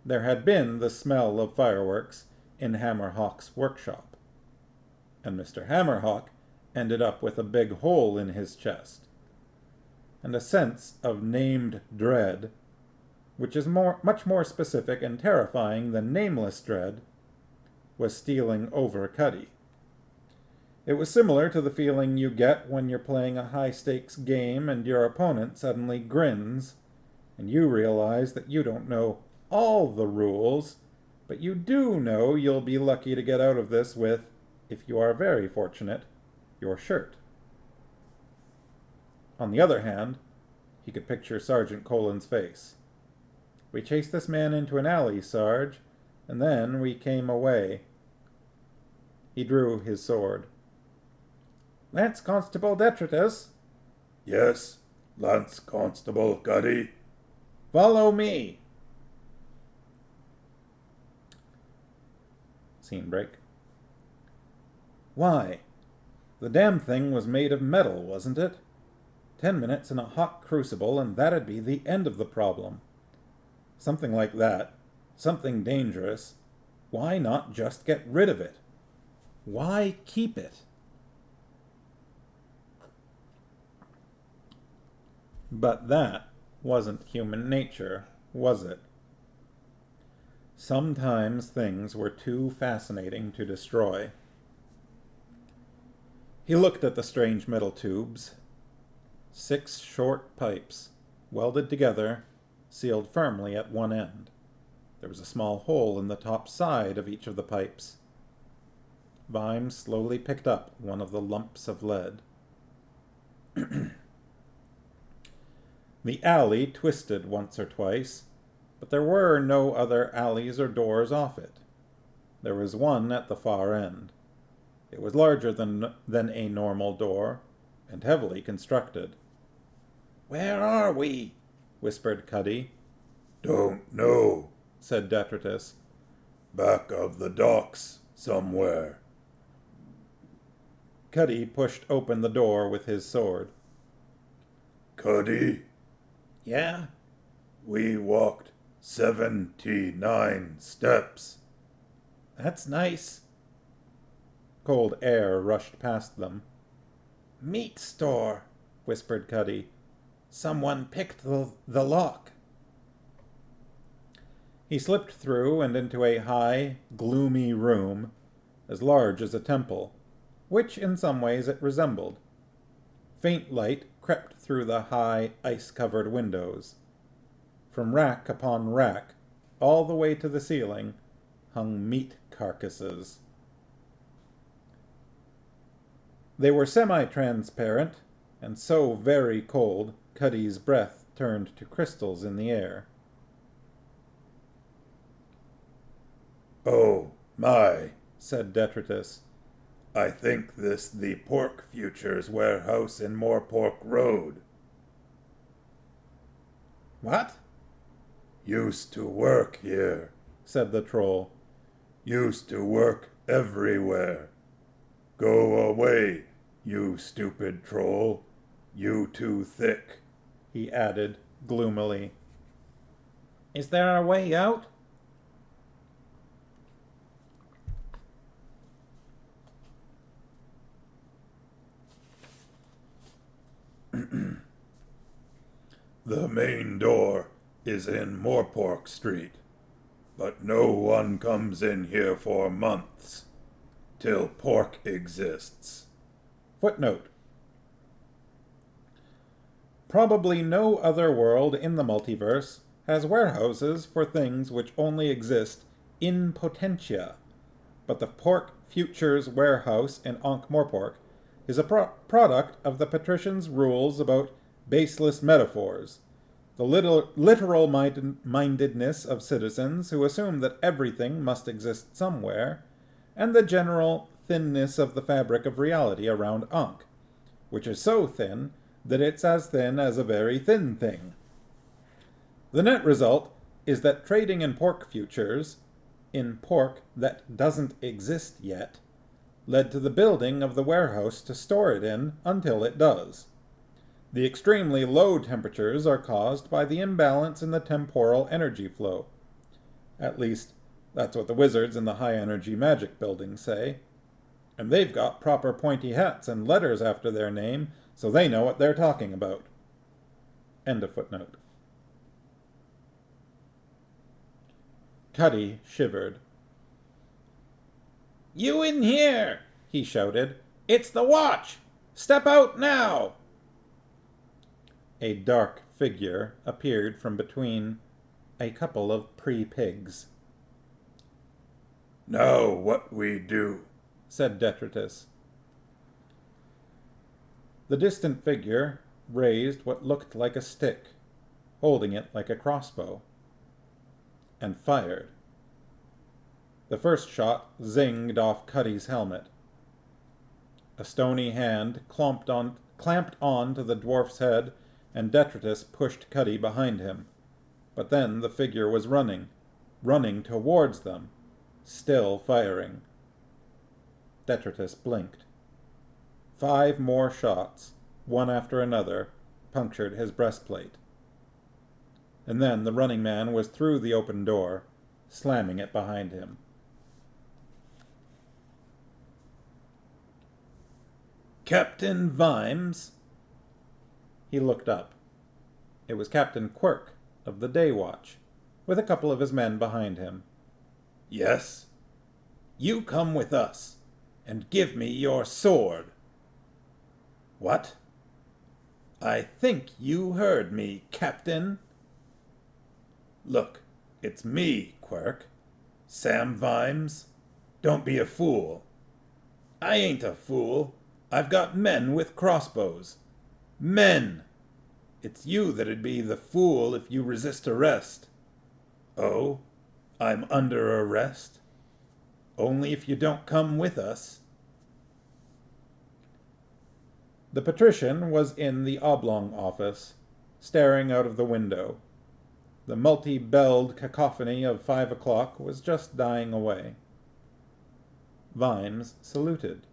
There had been the smell of fireworks in Hammerhawk's workshop, and Mr. Hammerhawk ended up with a big hole in his chest, and a sense of named dread, which is much more specific and terrifying than nameless dread, was stealing over Cuddy. It was similar to the feeling you get when you're playing a high-stakes game and your opponent suddenly grins, and you realize that you don't know all the rules, but you do know you'll be lucky to get out of this with, if you are very fortunate, your shirt. On the other hand, he could picture Sergeant Colin's face. "We chased this man into an alley, Sarge, and then we came away." He drew his sword. "Lance Constable Detritus." Yes, Lance Constable Cuddy. "Follow me." Scene break. "Why? The damn thing was made of metal, wasn't it? 10 minutes in a hot crucible and that'd be the end of the problem. Something like that, something dangerous, why not just get rid of it? Why keep it?" But that wasn't human nature, was it? Sometimes things were too fascinating to destroy. He looked at the strange metal tubes. 6 short pipes, welded together, sealed firmly at one end. There was a small hole in the top side of each of the pipes. Vimes slowly picked up one of the lumps of lead. The alley twisted once or twice, but there were no other alleys or doors off it. There was one at the far end. It was larger than a normal door, and heavily constructed. "Where are we?" whispered Cuddy. Don't know, Said Detritus. back of the docks somewhere. Cuddy pushed open the door with his sword. Cuddy, "Yeah?" we walked 79 steps. "That's nice." Cold air rushed past them. "Meat store," whispered Cuddy. "Someone picked the lock." He slipped through and into a high, gloomy room, as large as a temple, which in some ways it resembled. Faint light crept through the high, ice-covered windows. From rack upon rack, all the way to the ceiling, hung meat carcasses. They were semi-transparent, and so very cold, Cuddy's breath turned to crystals in the air. Oh, my, Said Detritus. I think this the Pork Futures warehouse in Moorpork Road. "What?" Used to work here. said the troll. Used to work everywhere. Go away, you stupid troll. You too thick. He added gloomily. "Is there a way out?" The main door is in Moorpork Street, but no one comes in here for months, till pork exists. Footnote. Probably no other world in the multiverse has warehouses for things which only exist in potentia, but the Pork Futures warehouse in Ankh-Morpork is a product of the patricians' rules about baseless metaphors, the literal mindedness of citizens who assume that everything must exist somewhere, and the general thinness of the fabric of reality around Ankh, which is so thin that it's as thin as a very thin thing. The net result is that trading in pork futures, in pork that doesn't exist yet, led to the building of the warehouse to store it in until it does. The extremely low temperatures are caused by the imbalance in the temporal energy flow. At least, that's what the wizards in the high-energy magic building say. And they've got proper pointy hats and letters after their name, so they know what they're talking about. End of footnote. Cuddy shivered. "You in here!" he shouted. "It's the watch! Step out now!" A dark figure appeared from between a couple of pre-pigs. Now what we do? Said Detritus. The distant figure, raised what looked like a stick, holding it like a crossbow, and fired. The first shot zinged off Cuddy's helmet. A stony hand clamped on to the dwarf's head, and Detritus pushed Cuddy behind him. But then the figure was running towards them, still firing. Detritus blinked. 5 more shots, one after another, punctured his breastplate. And then the running man was through the open door, slamming it behind him. Captain Vimes? He looked up. It was Captain Quirk of the Day Watch, with a couple of his men behind him. Yes? You come with us, and give me your sword. What? I think you heard me, Captain. Look, it's me, Quirk. Sam Vimes. Don't be a fool. I ain't a fool. I've got men with crossbows. Men! It's you that'd be the fool if you resist arrest. Oh, I'm under arrest? Only if you don't come with us. The patrician was in the oblong office, staring out of the window. The multi-belled cacophony of 5 o'clock was just dying away. Vimes saluted.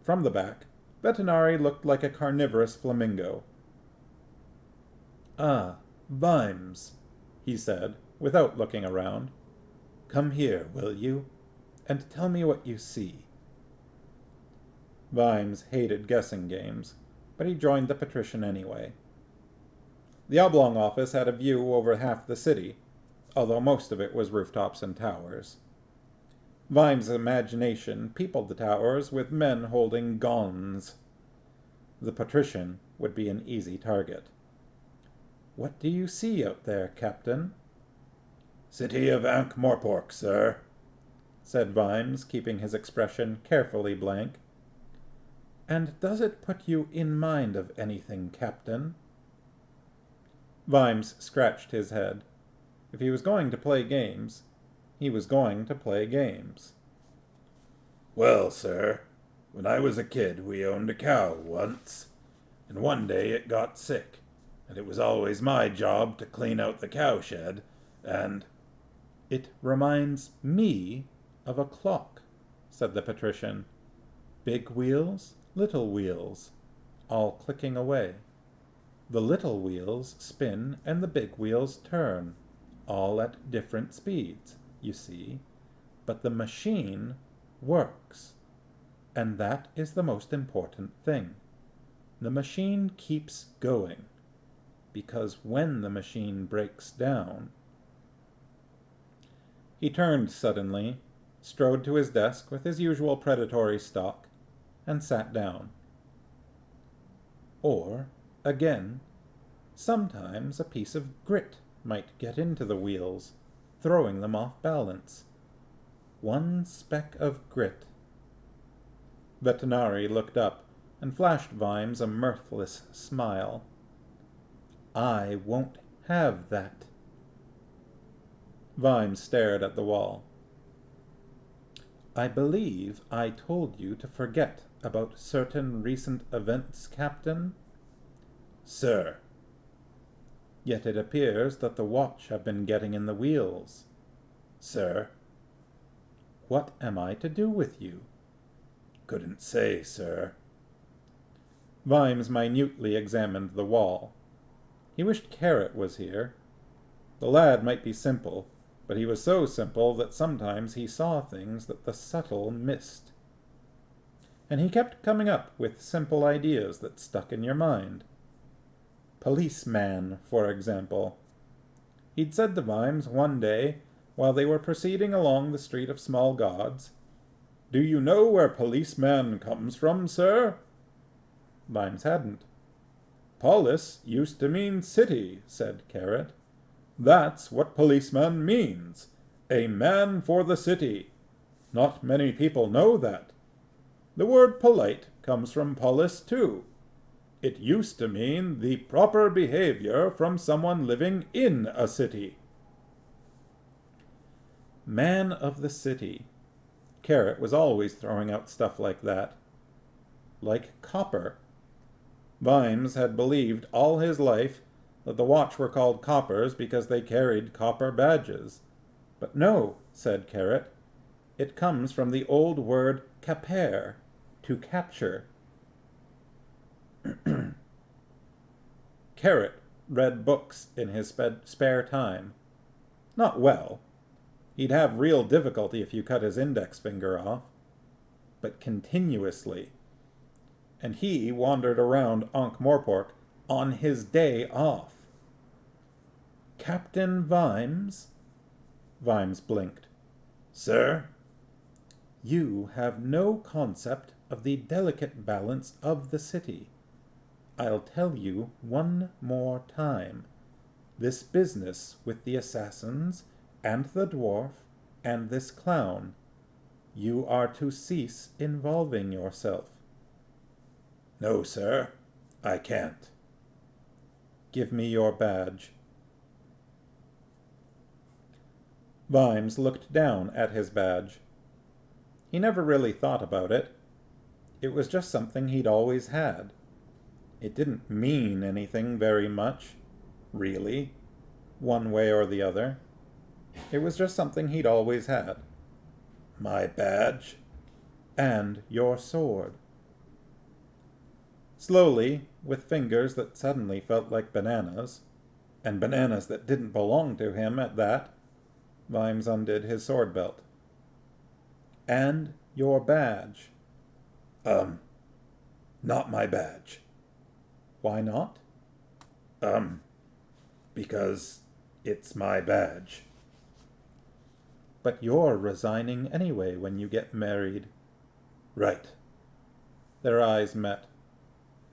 From the back, Vetinari looked like a carnivorous flamingo. "Ah, Vimes," he said, without looking around. "Come here, will you, and tell me what you see." Vimes hated guessing games, but he joined the patrician anyway. The oblong office had a view over half the city, although most of it was rooftops and towers. Vimes' imagination peopled the towers with men holding guns. The patrician would be an easy target. "What do you see out there, Captain?" City of Ankh-Morpork, sir," said Vimes, keeping his expression carefully blank. "And does it put you in mind of anything, Captain?" Vimes scratched his head. If he was going to play games, he was going to play games. "Well, sir, when I was a kid we owned a cow once, and one day it got sick, and it was always my job to clean out the cowshed, and—" "It reminds me of a clock," said the patrician. "Big wheels, little wheels, all clicking away. The little wheels spin and the big wheels turn, all at different speeds, you see, but the machine works. And that is the most important thing. The machine keeps going, because when the machine breaks down—" He turned suddenly, strode to his desk with his usual predatory stalk, and sat down. "Or, again, sometimes a piece of grit might get into the wheels, throwing them off balance. One speck of grit." Vetinari looked up and flashed Vimes a mirthless smile. "I won't have that." Vimes stared at the wall. "I believe I told you to forget about certain recent events, Captain?" "Sir." "Yet it appears that the watch have been getting in the wheels." "Sir." "What am I to do with you?" "Couldn't say, sir." Vimes minutely examined the wall. He wished Carrot was here. The lad might be simple, but he was so simple that sometimes he saw things that the subtle missed. And he kept coming up with simple ideas that stuck in your mind. Policeman, for example. He'd said to Vimes one day, while they were proceeding along the Street of Small Gods, "Do you know where policeman comes from, sir?" Vimes hadn't. "Polis used to mean city," said Carrot. "That's what policeman means. A man for the city. Not many people know that. The word polite comes from polis, too. It used to mean the proper behavior from someone living in a city. Man of the city. Carrot was always throwing out stuff like that. Like copper. Vimes had believed all his life that the watch were called coppers because they carried copper badges. But no, said Carrot. It comes from the old word capere, to capture. Carrot read books in his spare time. Not well. He'd have real difficulty if you cut his index finger off. But continuously. And he wandered around Ankh-Morpork on his day off. Captain Vimes? Vimes blinked. Sir? You have no concept of the delicate balance of the city. I'll tell you one more time. This business with the assassins and the dwarf and this clown, you are to cease involving yourself. No, sir. I can't. Give me your badge. Vimes looked down at his badge. He never really thought about it. It was just something he'd always had. It didn't mean anything very much, really, one way or the other. It was just something he'd always had. My badge? And your sword. Slowly, with fingers that suddenly felt like bananas, and bananas that didn't belong to him at that, Vimes undid his sword belt. And your badge. Not my badge. Why not? Because it's my badge. But you're resigning anyway when you get married. Right. Their eyes met.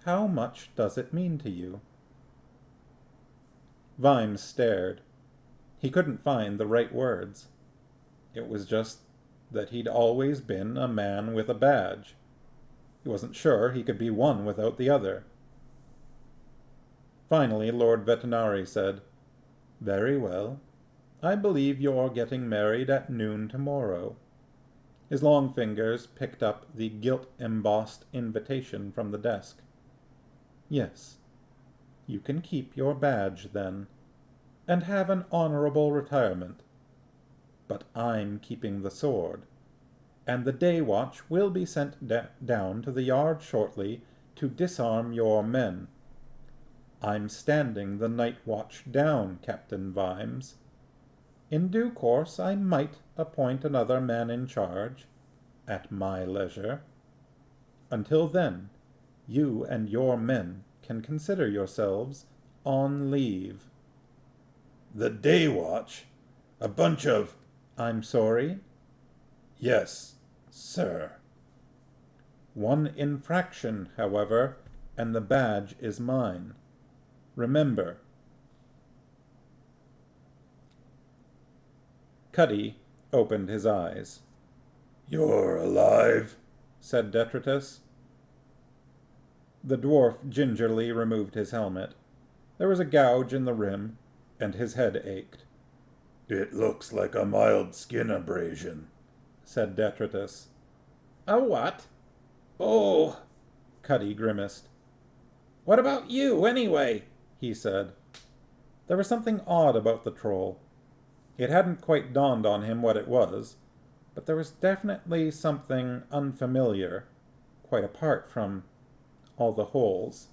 How much does it mean to you? Vimes stared. He couldn't find the right words. It was just that he'd always been a man with a badge. He wasn't sure he could be one without the other. Finally, Lord Vetinari said, Very well. I believe you're getting married at noon tomorrow. His long fingers picked up the gilt-embossed invitation from the desk. Yes, you can keep your badge then, and have an honorable retirement. But I'm keeping the sword, and the day watch will be sent down to the yard shortly to disarm your men. I'm standing the night watch down, Captain Vimes. In due course I might appoint another man in charge, at my leisure. Until then, you and your men can consider yourselves on leave. The day watch? A bunch of... I'm sorry? Yes, sir. One infraction, however, and the badge is mine. Remember. Cuddy opened his eyes. You're alive, said Detritus. The dwarf gingerly removed his helmet. There was a gouge in the rim, and his head ached. It looks like a mild skin abrasion, said Detritus. A what? Oh, Cuddy grimaced. What about you, anyway? He said. There was something odd about the troll. It hadn't quite dawned on him what it was, but there was definitely something unfamiliar, quite apart from all the holes.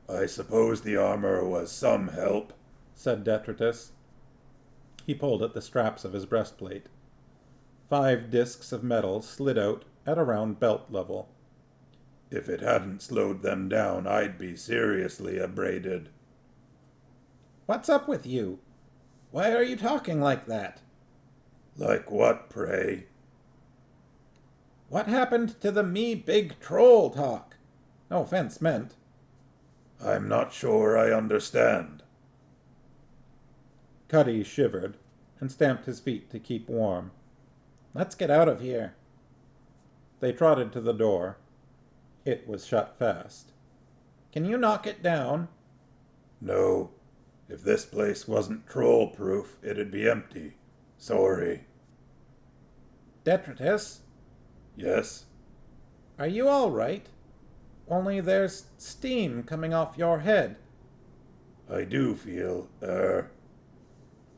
I suppose the armor was some help, said Detritus. He pulled at the straps of his breastplate. 5 discs of metal slid out at around belt level. If it hadn't slowed them down, I'd be seriously abraded. What's up with you? Why are you talking like that? Like what, pray? What happened to the me big troll talk? No offense meant. I'm not sure I understand. Cuddy shivered and stamped his feet to keep warm. Let's get out of here. They trotted to the door. It was shut fast. "Can you knock it down?" No. If this place wasn't troll-proof, it'd be empty. Sorry. "Detritus, Yes? are you all right? Only there's steam coming off your head." I do feel,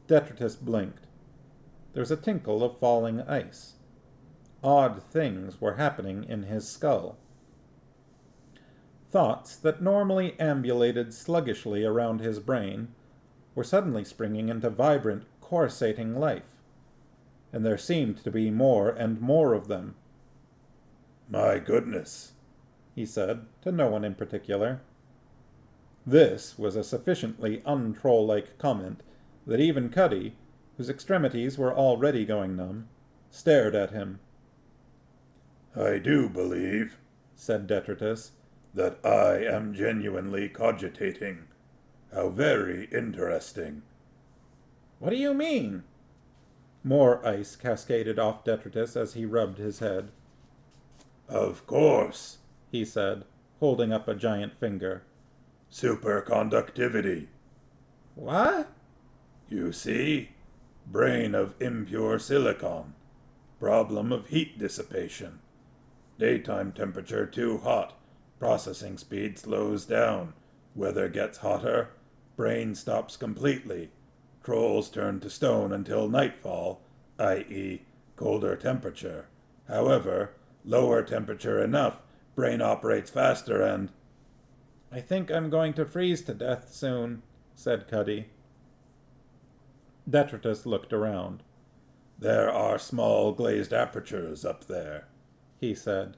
Detritus blinked. There was a tinkle of falling ice. Odd things were happening in his skull. Thoughts that normally ambulated sluggishly around his brain were suddenly springing into vibrant, coruscating life, and there seemed to be more and more of them. My goodness, he said, to no one in particular. This was a sufficiently untroll-like comment that even Cuddy, whose extremities were already going numb, stared at him. I do believe, said Detritus, that I am genuinely cogitating. How very interesting. What do you mean? More ice cascaded off Detritus as he rubbed his head. Of course, he said, holding up a giant finger. Superconductivity. What? You see? Brain of impure silicon. Problem of heat dissipation. Daytime temperature too hot. Processing speed slows down. Weather gets hotter. Brain stops completely. Trolls turn to stone until nightfall, i.e., colder temperature. However, lower temperature enough, brain operates faster and... I think I'm going to freeze to death soon, said Cuddy. Detritus looked around. There are small glazed apertures up there, he said.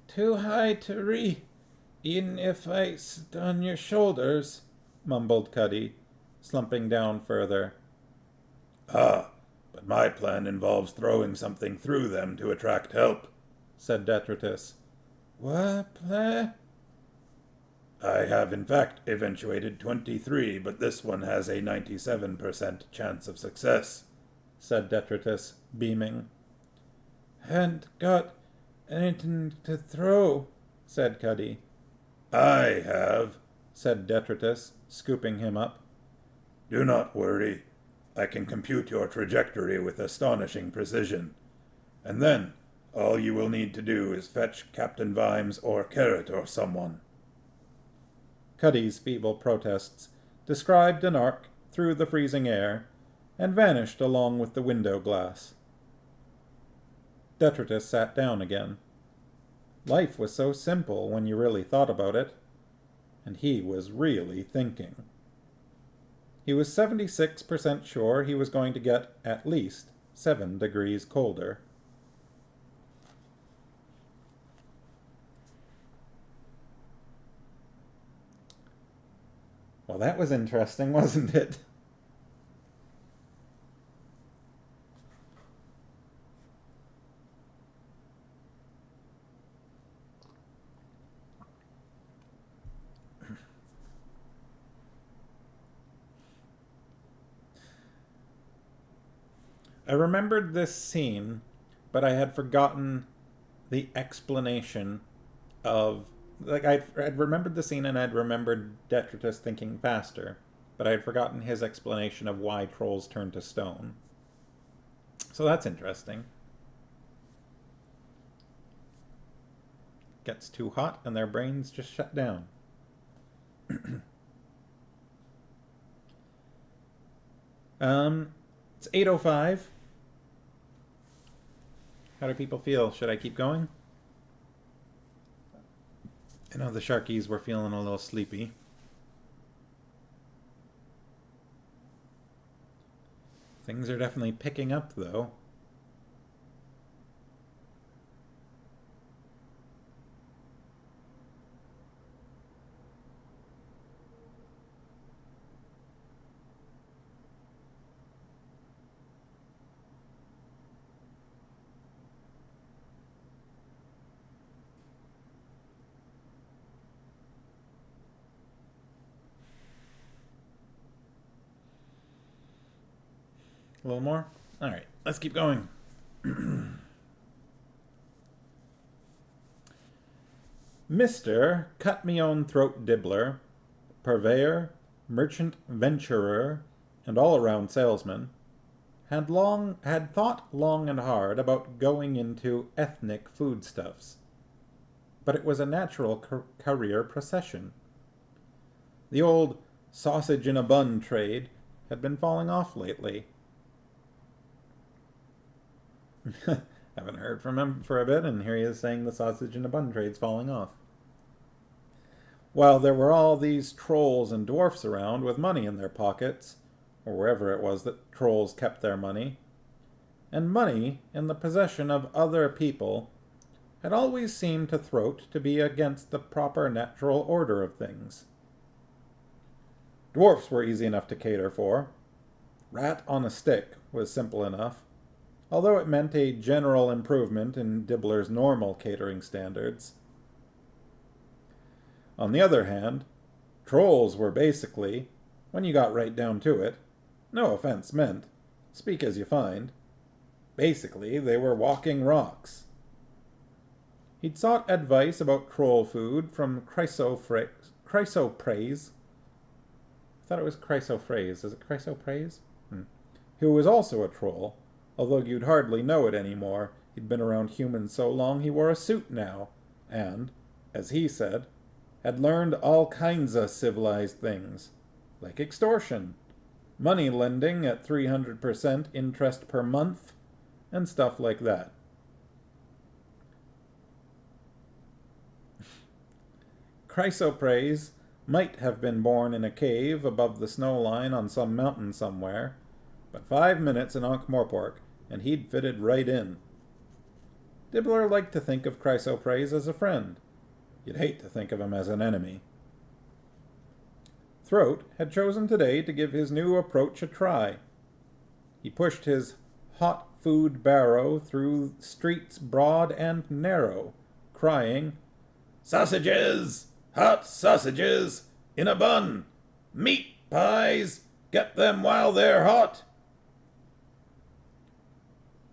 Too high to reach, even if I sit on your shoulders, mumbled Cuddy, slumping down further. Ah, but my plan involves throwing something through them to attract help, said Detritus. What plan? I have in fact eventuated 23, but this one has a 97% chance of success, said Detritus, beaming. Hadn't got anything to throw, said Cuddy. I have, said Detritus, scooping him up. Do not worry. I can compute your trajectory with astonishing precision. And then, all you will need to do is fetch Captain Vimes or Carrot or someone. Cuddy's feeble protests described an arc through the freezing air and vanished along with the window glass. Detritus sat down again. Life was so simple when you really thought about it, and he was really thinking. He was 76% sure he was going to get at least 7 degrees colder. Well, that was interesting, wasn't it? I remembered this scene, but I had forgotten the explanation of... I'd remembered the scene and I'd remembered Detritus thinking faster, but I had forgotten his explanation of why trolls turn to stone. So that's interesting. Gets too hot and their brains just shut down. It's 8:05. How do people feel? Should I keep going? I know the Sharkies were feeling a little sleepy. Things are definitely picking up, though. A little more? Alright, let's keep going. Mr. Cut-Me-Own-Throat Dibbler, purveyor, merchant venturer, and all-around salesman, had thought long and hard about going into ethnic foodstuffs. But it was a natural career procession. The old sausage-in-a-bun trade had been falling off lately. Haven't heard from him for a bit, and here he is saying the sausage-in-a-bun trade's falling off. While there were all these trolls and dwarfs around with money in their pockets, or wherever it was that trolls kept their money, and money in the possession of other people had always seemed to Throat to be against the proper natural order of things. Dwarfs were easy enough to cater for. Rat on a stick was simple enough, although it meant a general improvement in Dibbler's normal catering standards. On the other hand, trolls were basically, when you got right down to it, no offense meant, speak as you find, basically they were walking rocks. He'd sought advice about troll food from Chrysopraise. I thought it was Chrysophrase. Is it Chrysopraise? Who was also a troll, although you'd hardly know it anymore. He'd been around humans so long he wore a suit now, and, as he said, had learned all kinds of civilized things, like extortion, money lending at 300% interest per month, and stuff like that. Chrysopraise might have been born in a cave above the snow line on some mountain somewhere, but 5 minutes in Ankh-Morpork, and he'd fitted right in. Dibbler liked to think of Chrysopraise as a friend. You'd hate to think of him as an enemy. Throat had chosen today to give his new approach a try. He pushed his hot food barrow through streets broad and narrow, crying, Sausages! Hot sausages! In a bun! Meat pies! Get them while they're hot!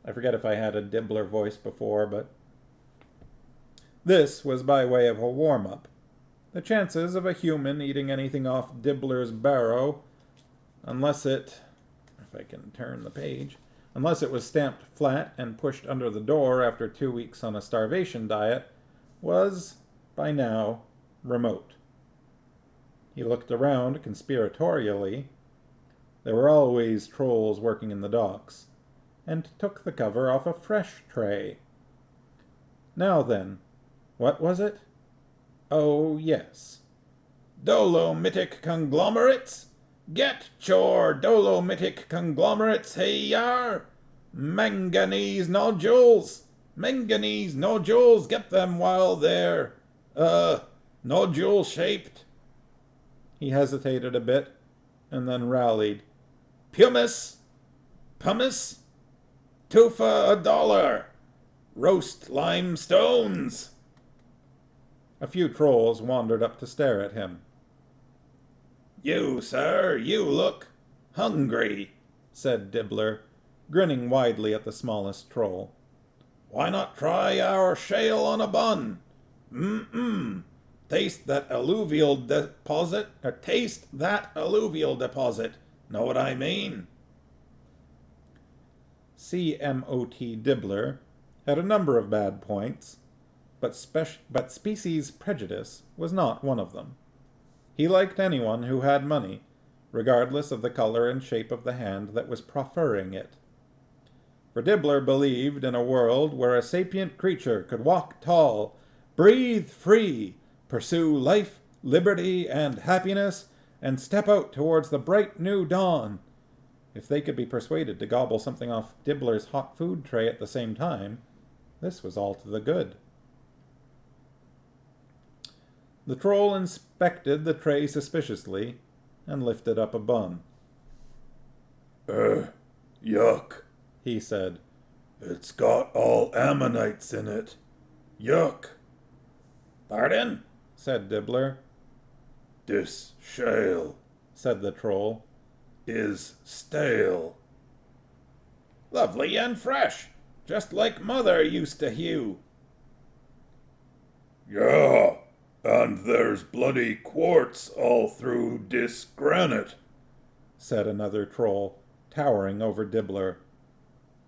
I forget if I had a Dibbler voice before, but this was by way of a warm-up. The chances of a human eating anything off Dibbler's barrow, unless it was stamped flat and pushed under the door after 2 weeks on a starvation diet, was, by now, remote. He looked around conspiratorially. There were always trolls working in the docks, and took the cover off a fresh tray. Now then, what was it? Oh, yes. Dolomitic conglomerates? Get your dolomitic conglomerates, hey yar! Manganese nodules! Manganese nodules, get them while they're, nodule-shaped. He hesitated a bit, and then rallied. Pumice! Pumice? Tufa $1. Roast limestones! A few trolls wandered up to stare at him. You, sir, you look hungry, said Dibbler, grinning widely at the smallest troll. Why not try our shale on a bun? Taste that alluvial deposit. Know what I mean? C.M.O.T. Dibbler had a number of bad points, but species prejudice was not one of them. He liked anyone who had money, regardless of the color and shape of the hand that was proffering it. For Dibbler believed in a world where a sapient creature could walk tall, breathe free, pursue life, liberty, and happiness, and step out towards the bright new dawn. If they could be persuaded to gobble something off Dibbler's hot food tray at the same time, this was all to the good. The troll inspected the tray suspiciously and lifted up a bun. Yuck, he said. It's got all ammonites in it. Yuck. Pardon? Said Dibbler. This shale, said the troll, is stale. Lovely and fresh, just like Mother used to hew. Yeah, And there's bloody quartz all through dis granite, said another troll, towering over Dibbler.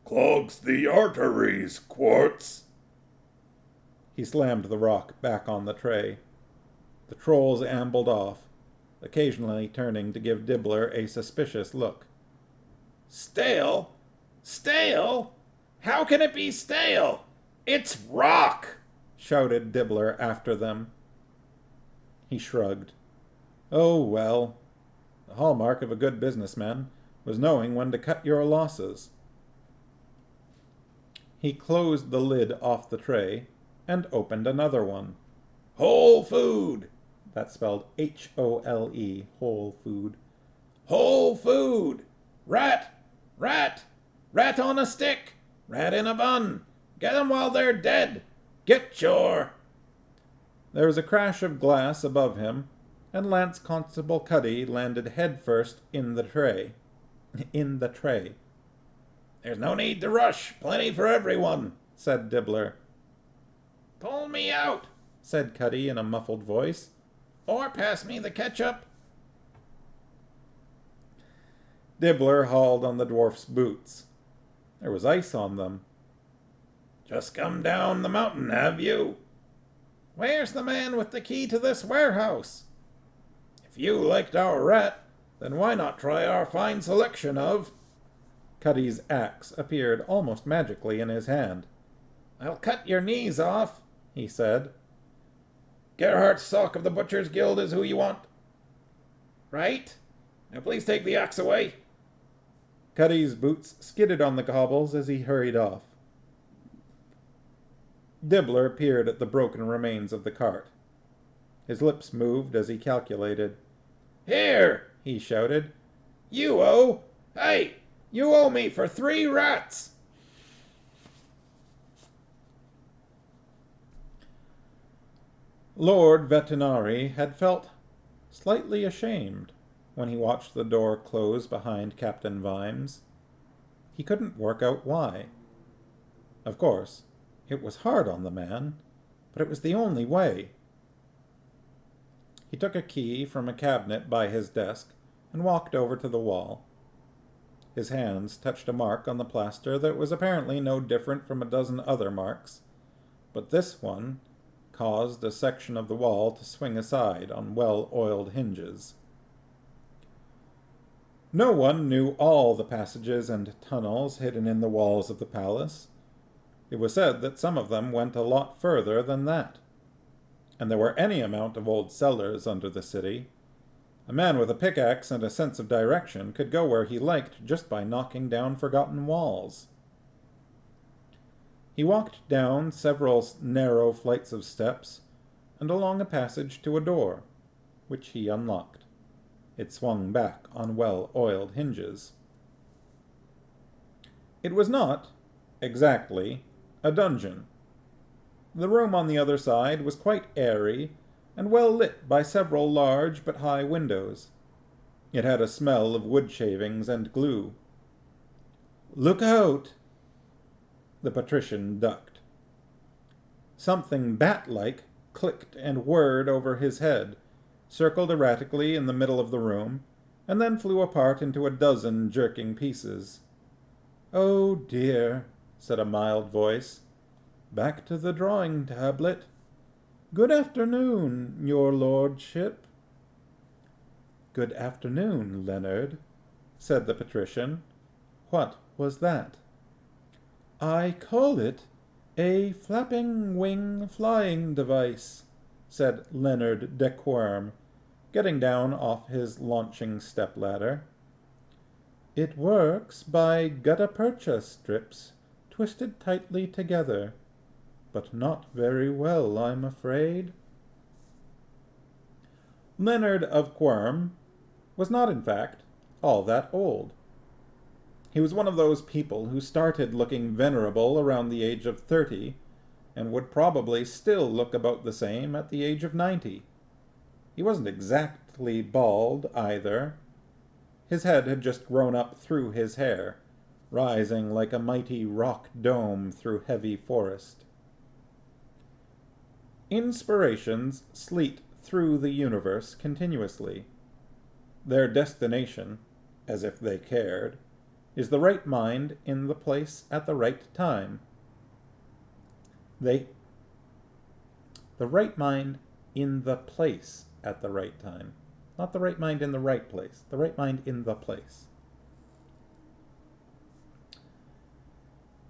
Clogs the arteries, quartz. He slammed the rock back on the tray. The trolls ambled off, occasionally turning to give Dibbler a suspicious look. Stale? Stale? How can it be stale? It's rock! Shouted Dibbler after them. He shrugged. Oh, well, the hallmark of a good businessman was knowing when to cut your losses. He closed the lid off the tray and opened another one. Whole food! That's spelled H-O-L-E, whole food. Whole food! Rat! Rat! Rat on a stick! Rat in a bun! Get 'em while they're dead! Get your... There was a crash of glass above him, and Lance Constable Cuddy landed headfirst in the tray. In the tray. There's no need to rush. Plenty for everyone, said Dibbler. Pull me out, said Cuddy in a muffled voice. Or pass me the ketchup. Dibbler hauled on the dwarf's boots. There was ice on them. Just come down the mountain, have you? Where's the man with the key to this warehouse? If you liked our rat, then why not try our fine selection of... Cuddy's axe appeared almost magically in his hand. I'll cut your knees off, he said. Gerhardt's Sock of the Butcher's Guild is who you want. Right? Now please take the axe away. Cuddy's boots skidded on the cobbles as he hurried off. Dibbler peered at the broken remains of the cart. His lips moved as he calculated. Here, he shouted. You owe... Hey, you owe me for 3 rats. Lord Vetinari had felt slightly ashamed when he watched the door close behind Captain Vimes. He couldn't work out why. Of course, it was hard on the man, but it was the only way. He took a key from a cabinet by his desk and walked over to the wall. His hands touched a mark on the plaster that was apparently no different from a dozen other marks, but this one caused a section of the wall to swing aside on well-oiled hinges. No one knew all the passages and tunnels hidden in the walls of the palace. It was said that some of them went a lot further than that. And there were any amount of old cellars under the city. A man with a pickaxe and a sense of direction could go where he liked just by knocking down forgotten walls. He walked down several narrow flights of steps and along a passage to a door, which he unlocked. It swung back on well-oiled hinges. It was not, exactly, a dungeon. The room on the other side was quite airy and well lit by several large but high windows. It had a smell of wood shavings and glue. "Look out!" The patrician ducked. Something bat-like clicked and whirred over his head, circled erratically in the middle of the room, and then flew apart into a dozen jerking pieces. "Oh dear," said a mild voice. "Back to the drawing tablet. Good afternoon, your lordship." "Good afternoon, Leonard," said the patrician. "What was that?" "I call it a flapping wing flying device," said Leonard de Quirm, getting down off his launching step-ladder. "It works by gutta-percha strips twisted tightly together, but not very well, I'm afraid." Leonard of Quirm was not, in fact, all that old. He was one of those people who started looking venerable around the age of 30, and would probably still look about the same at the age of 90. He wasn't exactly bald, either. His head had just grown up through his hair, rising like a mighty rock dome through heavy forest. Inspirations sleet through the universe continuously. Their destination, as if they cared, is the right mind in the place at the right time. The right mind in the place at the right time. Not the right mind in the right place. The right mind in the place.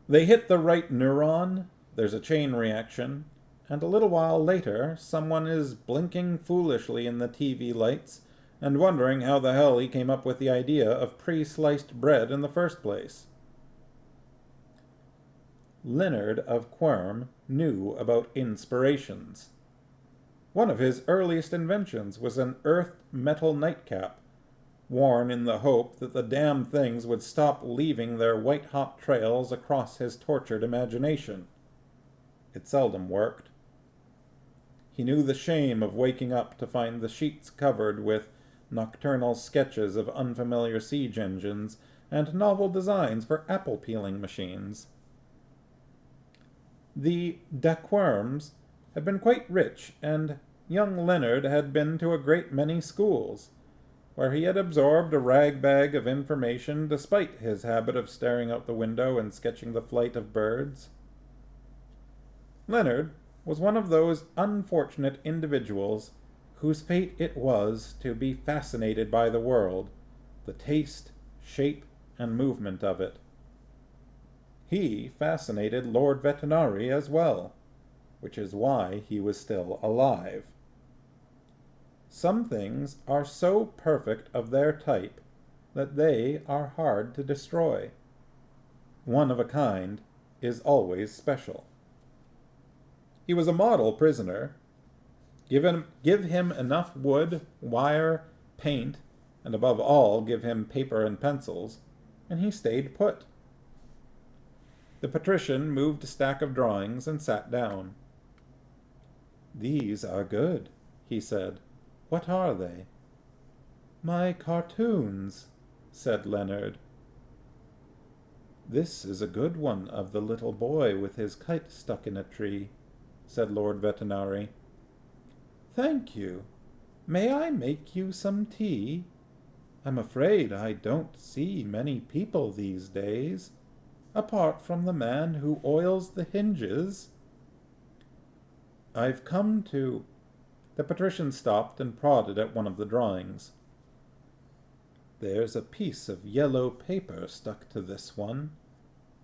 They hit the right neuron, there's a chain reaction, and a little while later, someone is blinking foolishly in the TV lights and wondering how the hell he came up with the idea of pre-sliced bread in the first place. Leonard of Quirm knew about inspirations. One of his earliest inventions was an earth metal nightcap, worn in the hope that the damn things would stop leaving their white-hot trails across his tortured imagination. It seldom worked. He knew the shame of waking up to find the sheets covered with nocturnal sketches of unfamiliar siege engines and novel designs for apple-peeling machines. The de Quirms had been quite rich, and young Leonard had been to a great many schools, where he had absorbed a rag-bag of information despite his habit of staring out the window and sketching the flight of birds. Leonard was one of those unfortunate individuals whose fate it was to be fascinated by the world, the taste, shape, and movement of it. He fascinated Lord Vetinari as well, which is why he was still alive. Some things are so perfect of their type that they are hard to destroy. One of a kind is always special. He was a model prisoner. Give him enough wood, wire, paint, and above all give him paper and pencils, and he stayed put. The patrician moved a stack of drawings and sat down. "These are good," he said. "What are they?" "My cartoons," said Leonard. "This is a good one of the little boy with his kite stuck in a tree," said Lord Vetinari. "Thank you. May I make you some tea? I'm afraid I don't see many people these days, apart from the man who oils the hinges." "I've come to—" The patrician stopped and prodded at one of the drawings. "There's a piece of yellow paper stuck to this one,"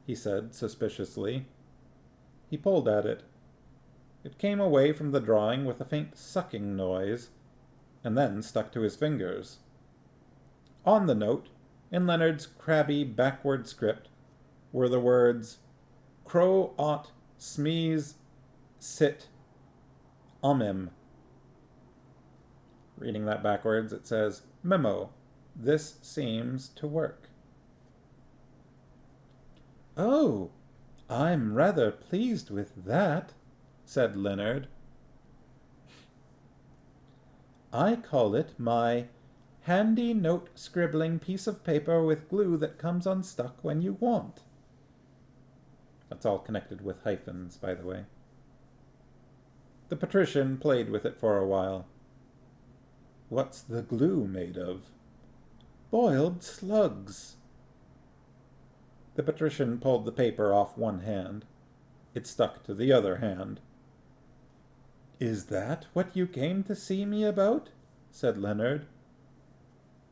he said suspiciously. He pulled at it. It came away from the drawing with a faint sucking noise, and then stuck to his fingers. On the note, in Leonard's crabby backward script, were the words, "Crow ought smeeze sit omim." Reading that backwards, it says, "Memo. This seems to work." "Oh, I'm rather pleased with that," said Leonard. "I call it my handy note-scribbling piece of paper with glue that comes unstuck when you want." That's all connected with hyphens, by the way. The patrician played with it for a while. "What's the glue made of?" "Boiled slugs." The patrician pulled the paper off one hand. It stuck to the other hand. "Is that what you came to see me about?" said Leonard.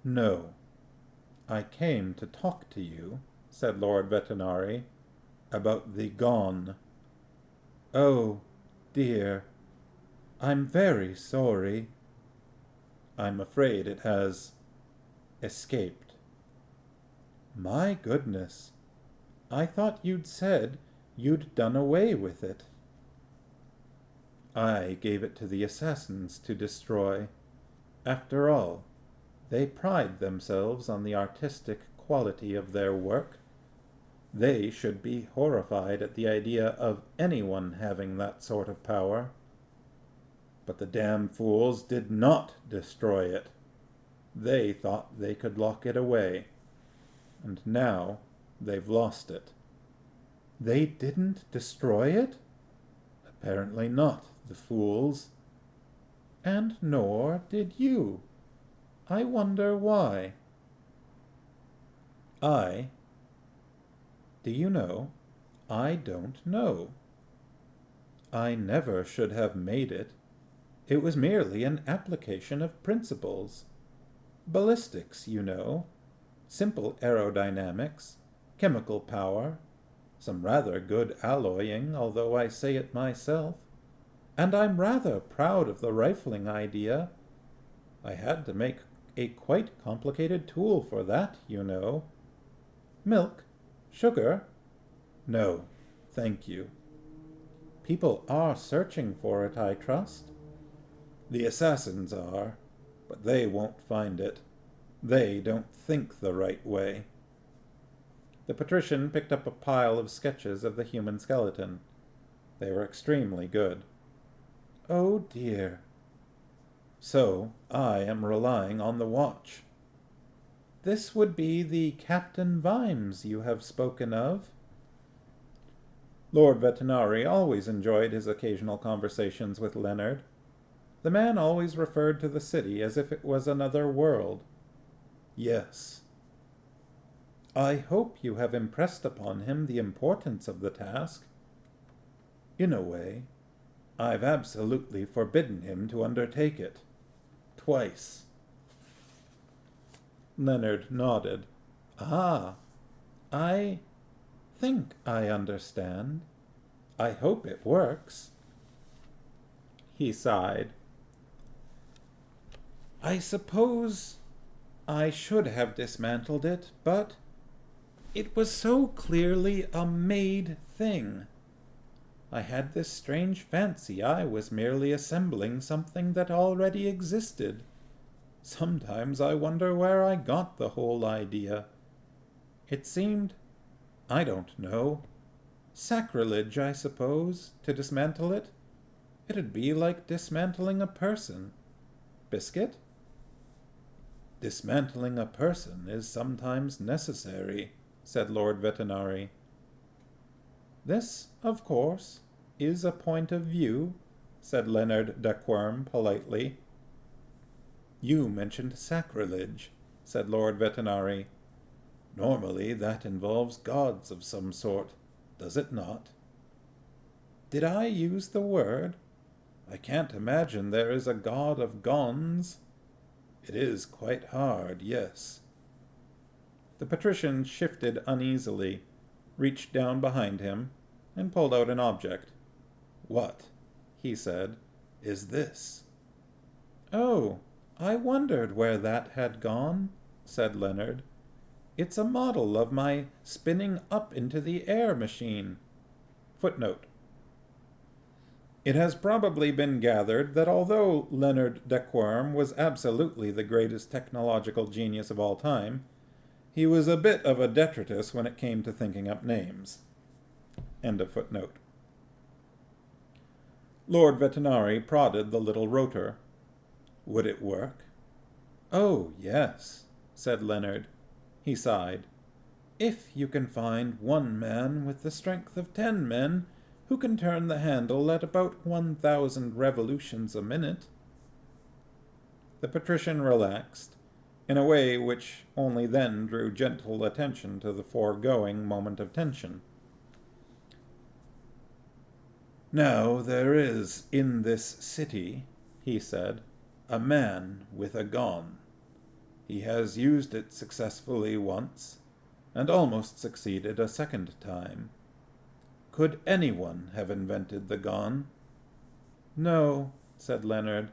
"No. I came to talk to you," said Lord Vetinari, "about the gone." "Oh, dear. I'm very sorry." "I'm afraid it has escaped." "My goodness. I thought you'd said you'd done away with it." "I gave it to the assassins to destroy. After all, they pride themselves on the artistic quality of their work. They should be horrified at the idea of anyone having that sort of power. But the damn fools did not destroy it. They thought they could lock it away. And now they've lost it." "They didn't destroy it?" "Apparently not. The fools. And nor did you. I wonder why. Do you know, I don't know. I never should have made it. It was merely an application of principles. Ballistics, you know. Simple aerodynamics, chemical power, some rather good alloying, although I say it myself. And I'm rather proud of the rifling idea. I had to make a quite complicated tool for that, you know. Milk? Sugar? No, thank you. People are searching for it, I trust. The assassins are, but they won't find it. They don't think the right way. The patrician picked up a pile of sketches of the human skeleton. They were extremely good. Oh dear. So I am relying on the watch. This would be the Captain Vimes you have spoken of. Lord Vetinari always enjoyed his occasional conversations with Leonard. The man always referred to the city as if it was another world. Yes. I hope you have impressed upon him the importance of the task. In a way, I've absolutely forbidden him to undertake it. Twice. Leonard nodded. Ah, I think I understand. I hope it works. He sighed. I suppose I should have dismantled it, but it was so clearly a made thing. I had this strange fancy I was merely assembling something that already existed. Sometimes I wonder where I got the whole idea. It seemed, I don't know, sacrilege, I suppose, to dismantle it. It'd be like dismantling a person. Biscuit? Dismantling a person is sometimes necessary, said Lord Vetinari. This, of course, is a point of view, said Leonard Duckworm politely. You mentioned sacrilege, said Lord Vetinari. Normally that involves gods of some sort, does it not? Did I use the word? I can't imagine there is a god of gons. It is quite hard, yes. The patrician shifted uneasily, reached down behind him, and pulled out an object. What, he said, is this? Oh, I wondered where that had gone, said Leonard. It's a model of my spinning up into the air machine. Footnote. It has probably been gathered that although Leonard Duckworm was absolutely the greatest technological genius of all time, he was a bit of a detritus when it came to thinking up names. End of footnote. Lord Vetinari prodded the little rotor. Would it work? Oh, yes, said Leonard. He sighed. If you can find one man with the strength of 10 men who can turn the handle at about 1,000 revolutions a minute. The patrician relaxed, in a way which only then drew gentle attention to the foregoing moment of tension. Now there is in this city, he said, a man with a gon. He has used it successfully once, and almost succeeded a second time. Could anyone have invented the gon? No, said Leonard.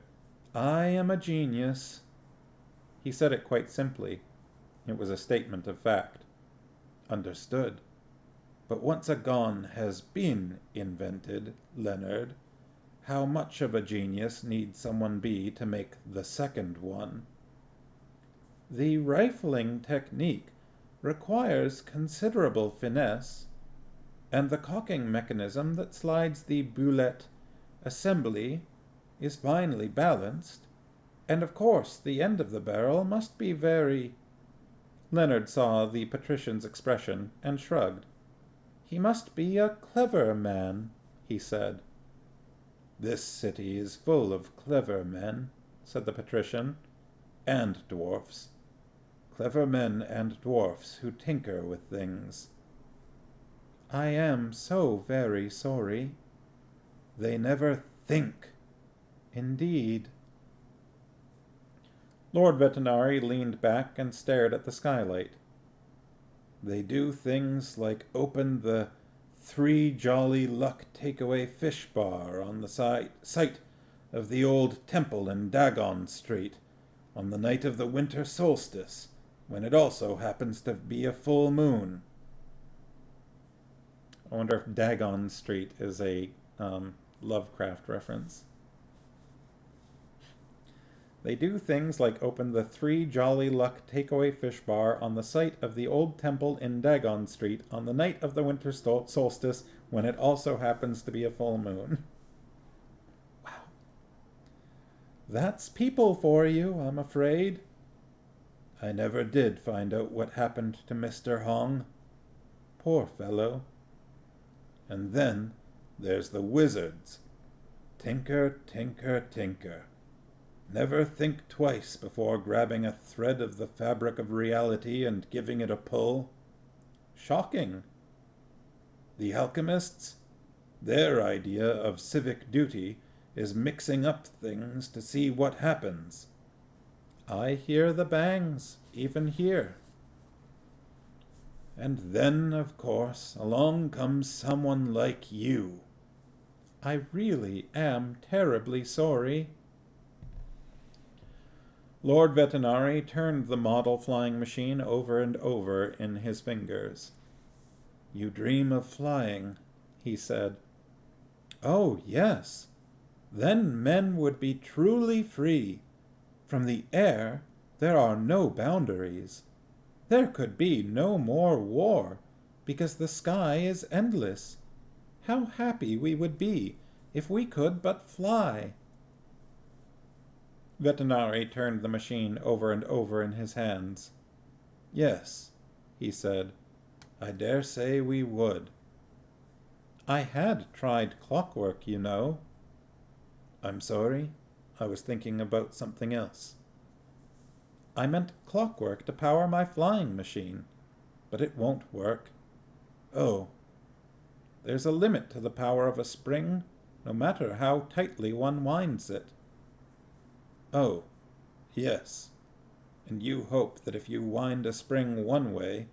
I am a genius. He said it quite simply. It was a statement of fact. Understood. But once a gon has been invented, Leonard, how much of a genius need someone be to make the second one? The rifling technique requires considerable finesse, and the cocking mechanism that slides the bullet assembly is finely balanced, and of course the end of the barrel must be very... Leonard saw the patrician's expression and shrugged. He must be a clever man, he said. This city is full of clever men, said the patrician, and dwarfs. Clever men and dwarfs who tinker with things. I am so very sorry. They never think. Indeed. Lord Vetinari leaned back and stared at the skylight. They do things like open the Three Jolly Luck Takeaway Fish Bar on the site of the old temple in Dagon Street on the night of the winter solstice, when it also happens to be a full moon. I wonder if Dagon Street is a Lovecraft reference. They do things like open the Three Jolly Luck Takeaway Fish Bar on the site of the old temple in Dagon Street on the night of the winter solstice when it also happens to be a full moon. Wow. That's people for you, I'm afraid. I never did find out what happened to Mr. Hong. Poor fellow. And then there's the wizards. Tinker, tinker, tinker. Never think twice before grabbing a thread of the fabric of reality and giving it a pull. Shocking. The alchemists? Their idea of civic duty is mixing up things to see what happens. I hear the bangs, even here. And then, of course, along comes someone like you. I really am terribly sorry. Lord Vetinari turned the model flying machine over and over in his fingers. You dream of flying, he said. Oh, yes. Then men would be truly free. From the air, there are no boundaries. There could be no more war, because the sky is endless. How happy we would be if we could but fly. Vetinari turned the machine over and over in his hands. Yes, he said, I dare say we would. I had tried clockwork, you know. I'm sorry, I was thinking about something else. I meant clockwork to power my flying machine, but it won't work. Oh, there's a limit to the power of a spring, no matter how tightly one winds it. Oh, yes, and you hope that if you wind a spring one way,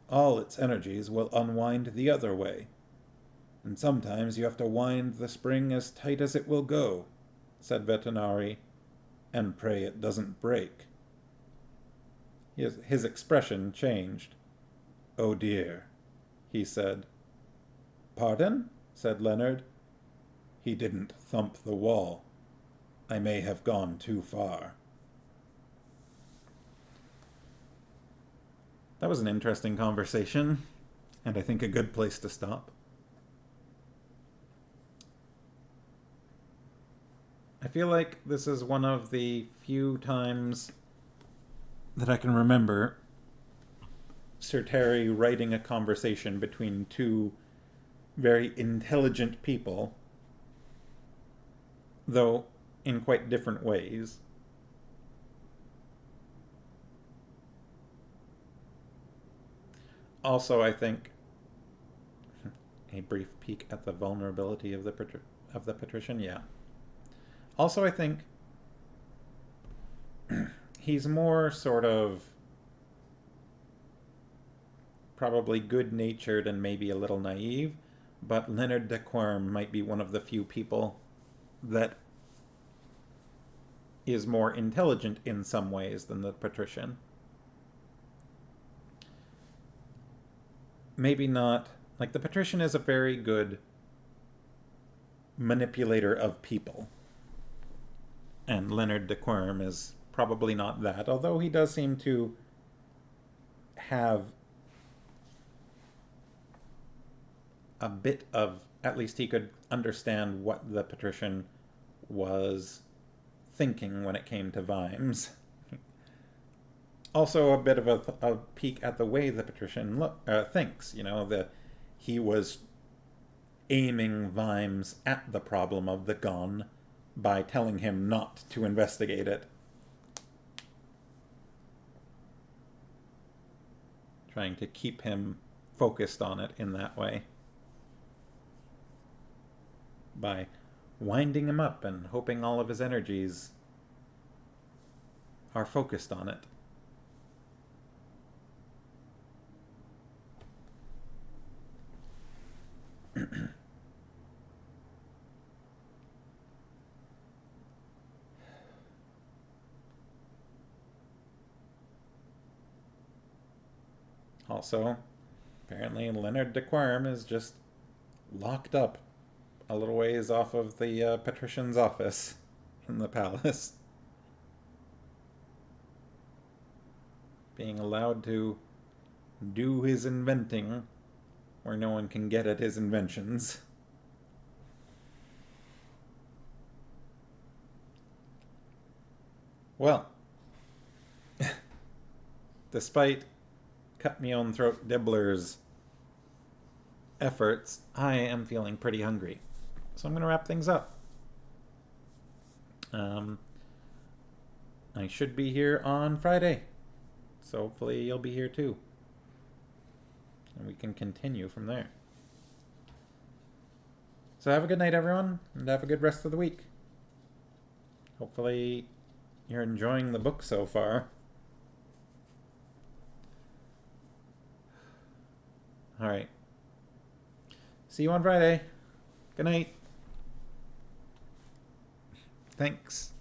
all its energies will unwind the other way. And sometimes you have to wind the spring as tight as it will go, said Vetinari, and pray it doesn't break. His expression changed. Oh dear, he said. Pardon? Said Leonard. He didn't thump the wall. I may have gone too far. That was an interesting conversation, and I think a good place to stop. I feel like this is one of the few times that I can remember Sir Terry writing a conversation between two very intelligent people, though in quite different ways. Also, I think a brief peek at the vulnerability of the patrician, yeah. Also, I think he's more sort of probably good-natured and maybe a little naive, but Leonard de Querm might be one of the few people that is more intelligent in some ways than the patrician. Maybe not, like the patrician is a very good manipulator of people, and Leonard de Querm is probably not that, although he does seem to have a bit of, at least he could understand what the patrician was thinking when it came to Vimes. Also a bit of a peek at the way the patrician thinks, you know, that he was aiming Vimes at the problem of the gun by telling him not to investigate it. Trying to keep him focused on it in that way. By winding him up and hoping all of his energies are focused on it. Also, apparently Leonard de Quirm is just locked up a little ways off of the patrician's office in the palace. Being allowed to do his inventing where no one can get at his inventions. Well, despite cut me own throat Dibbler's efforts, I am feeling pretty hungry. So I'm going to wrap things up. I should be here on Friday. So hopefully you'll be here too. And we can continue from there. So have a good night, everyone, and have a good rest of the week. Hopefully you're enjoying the book so far. All right. See you on Friday. Good night. Thanks.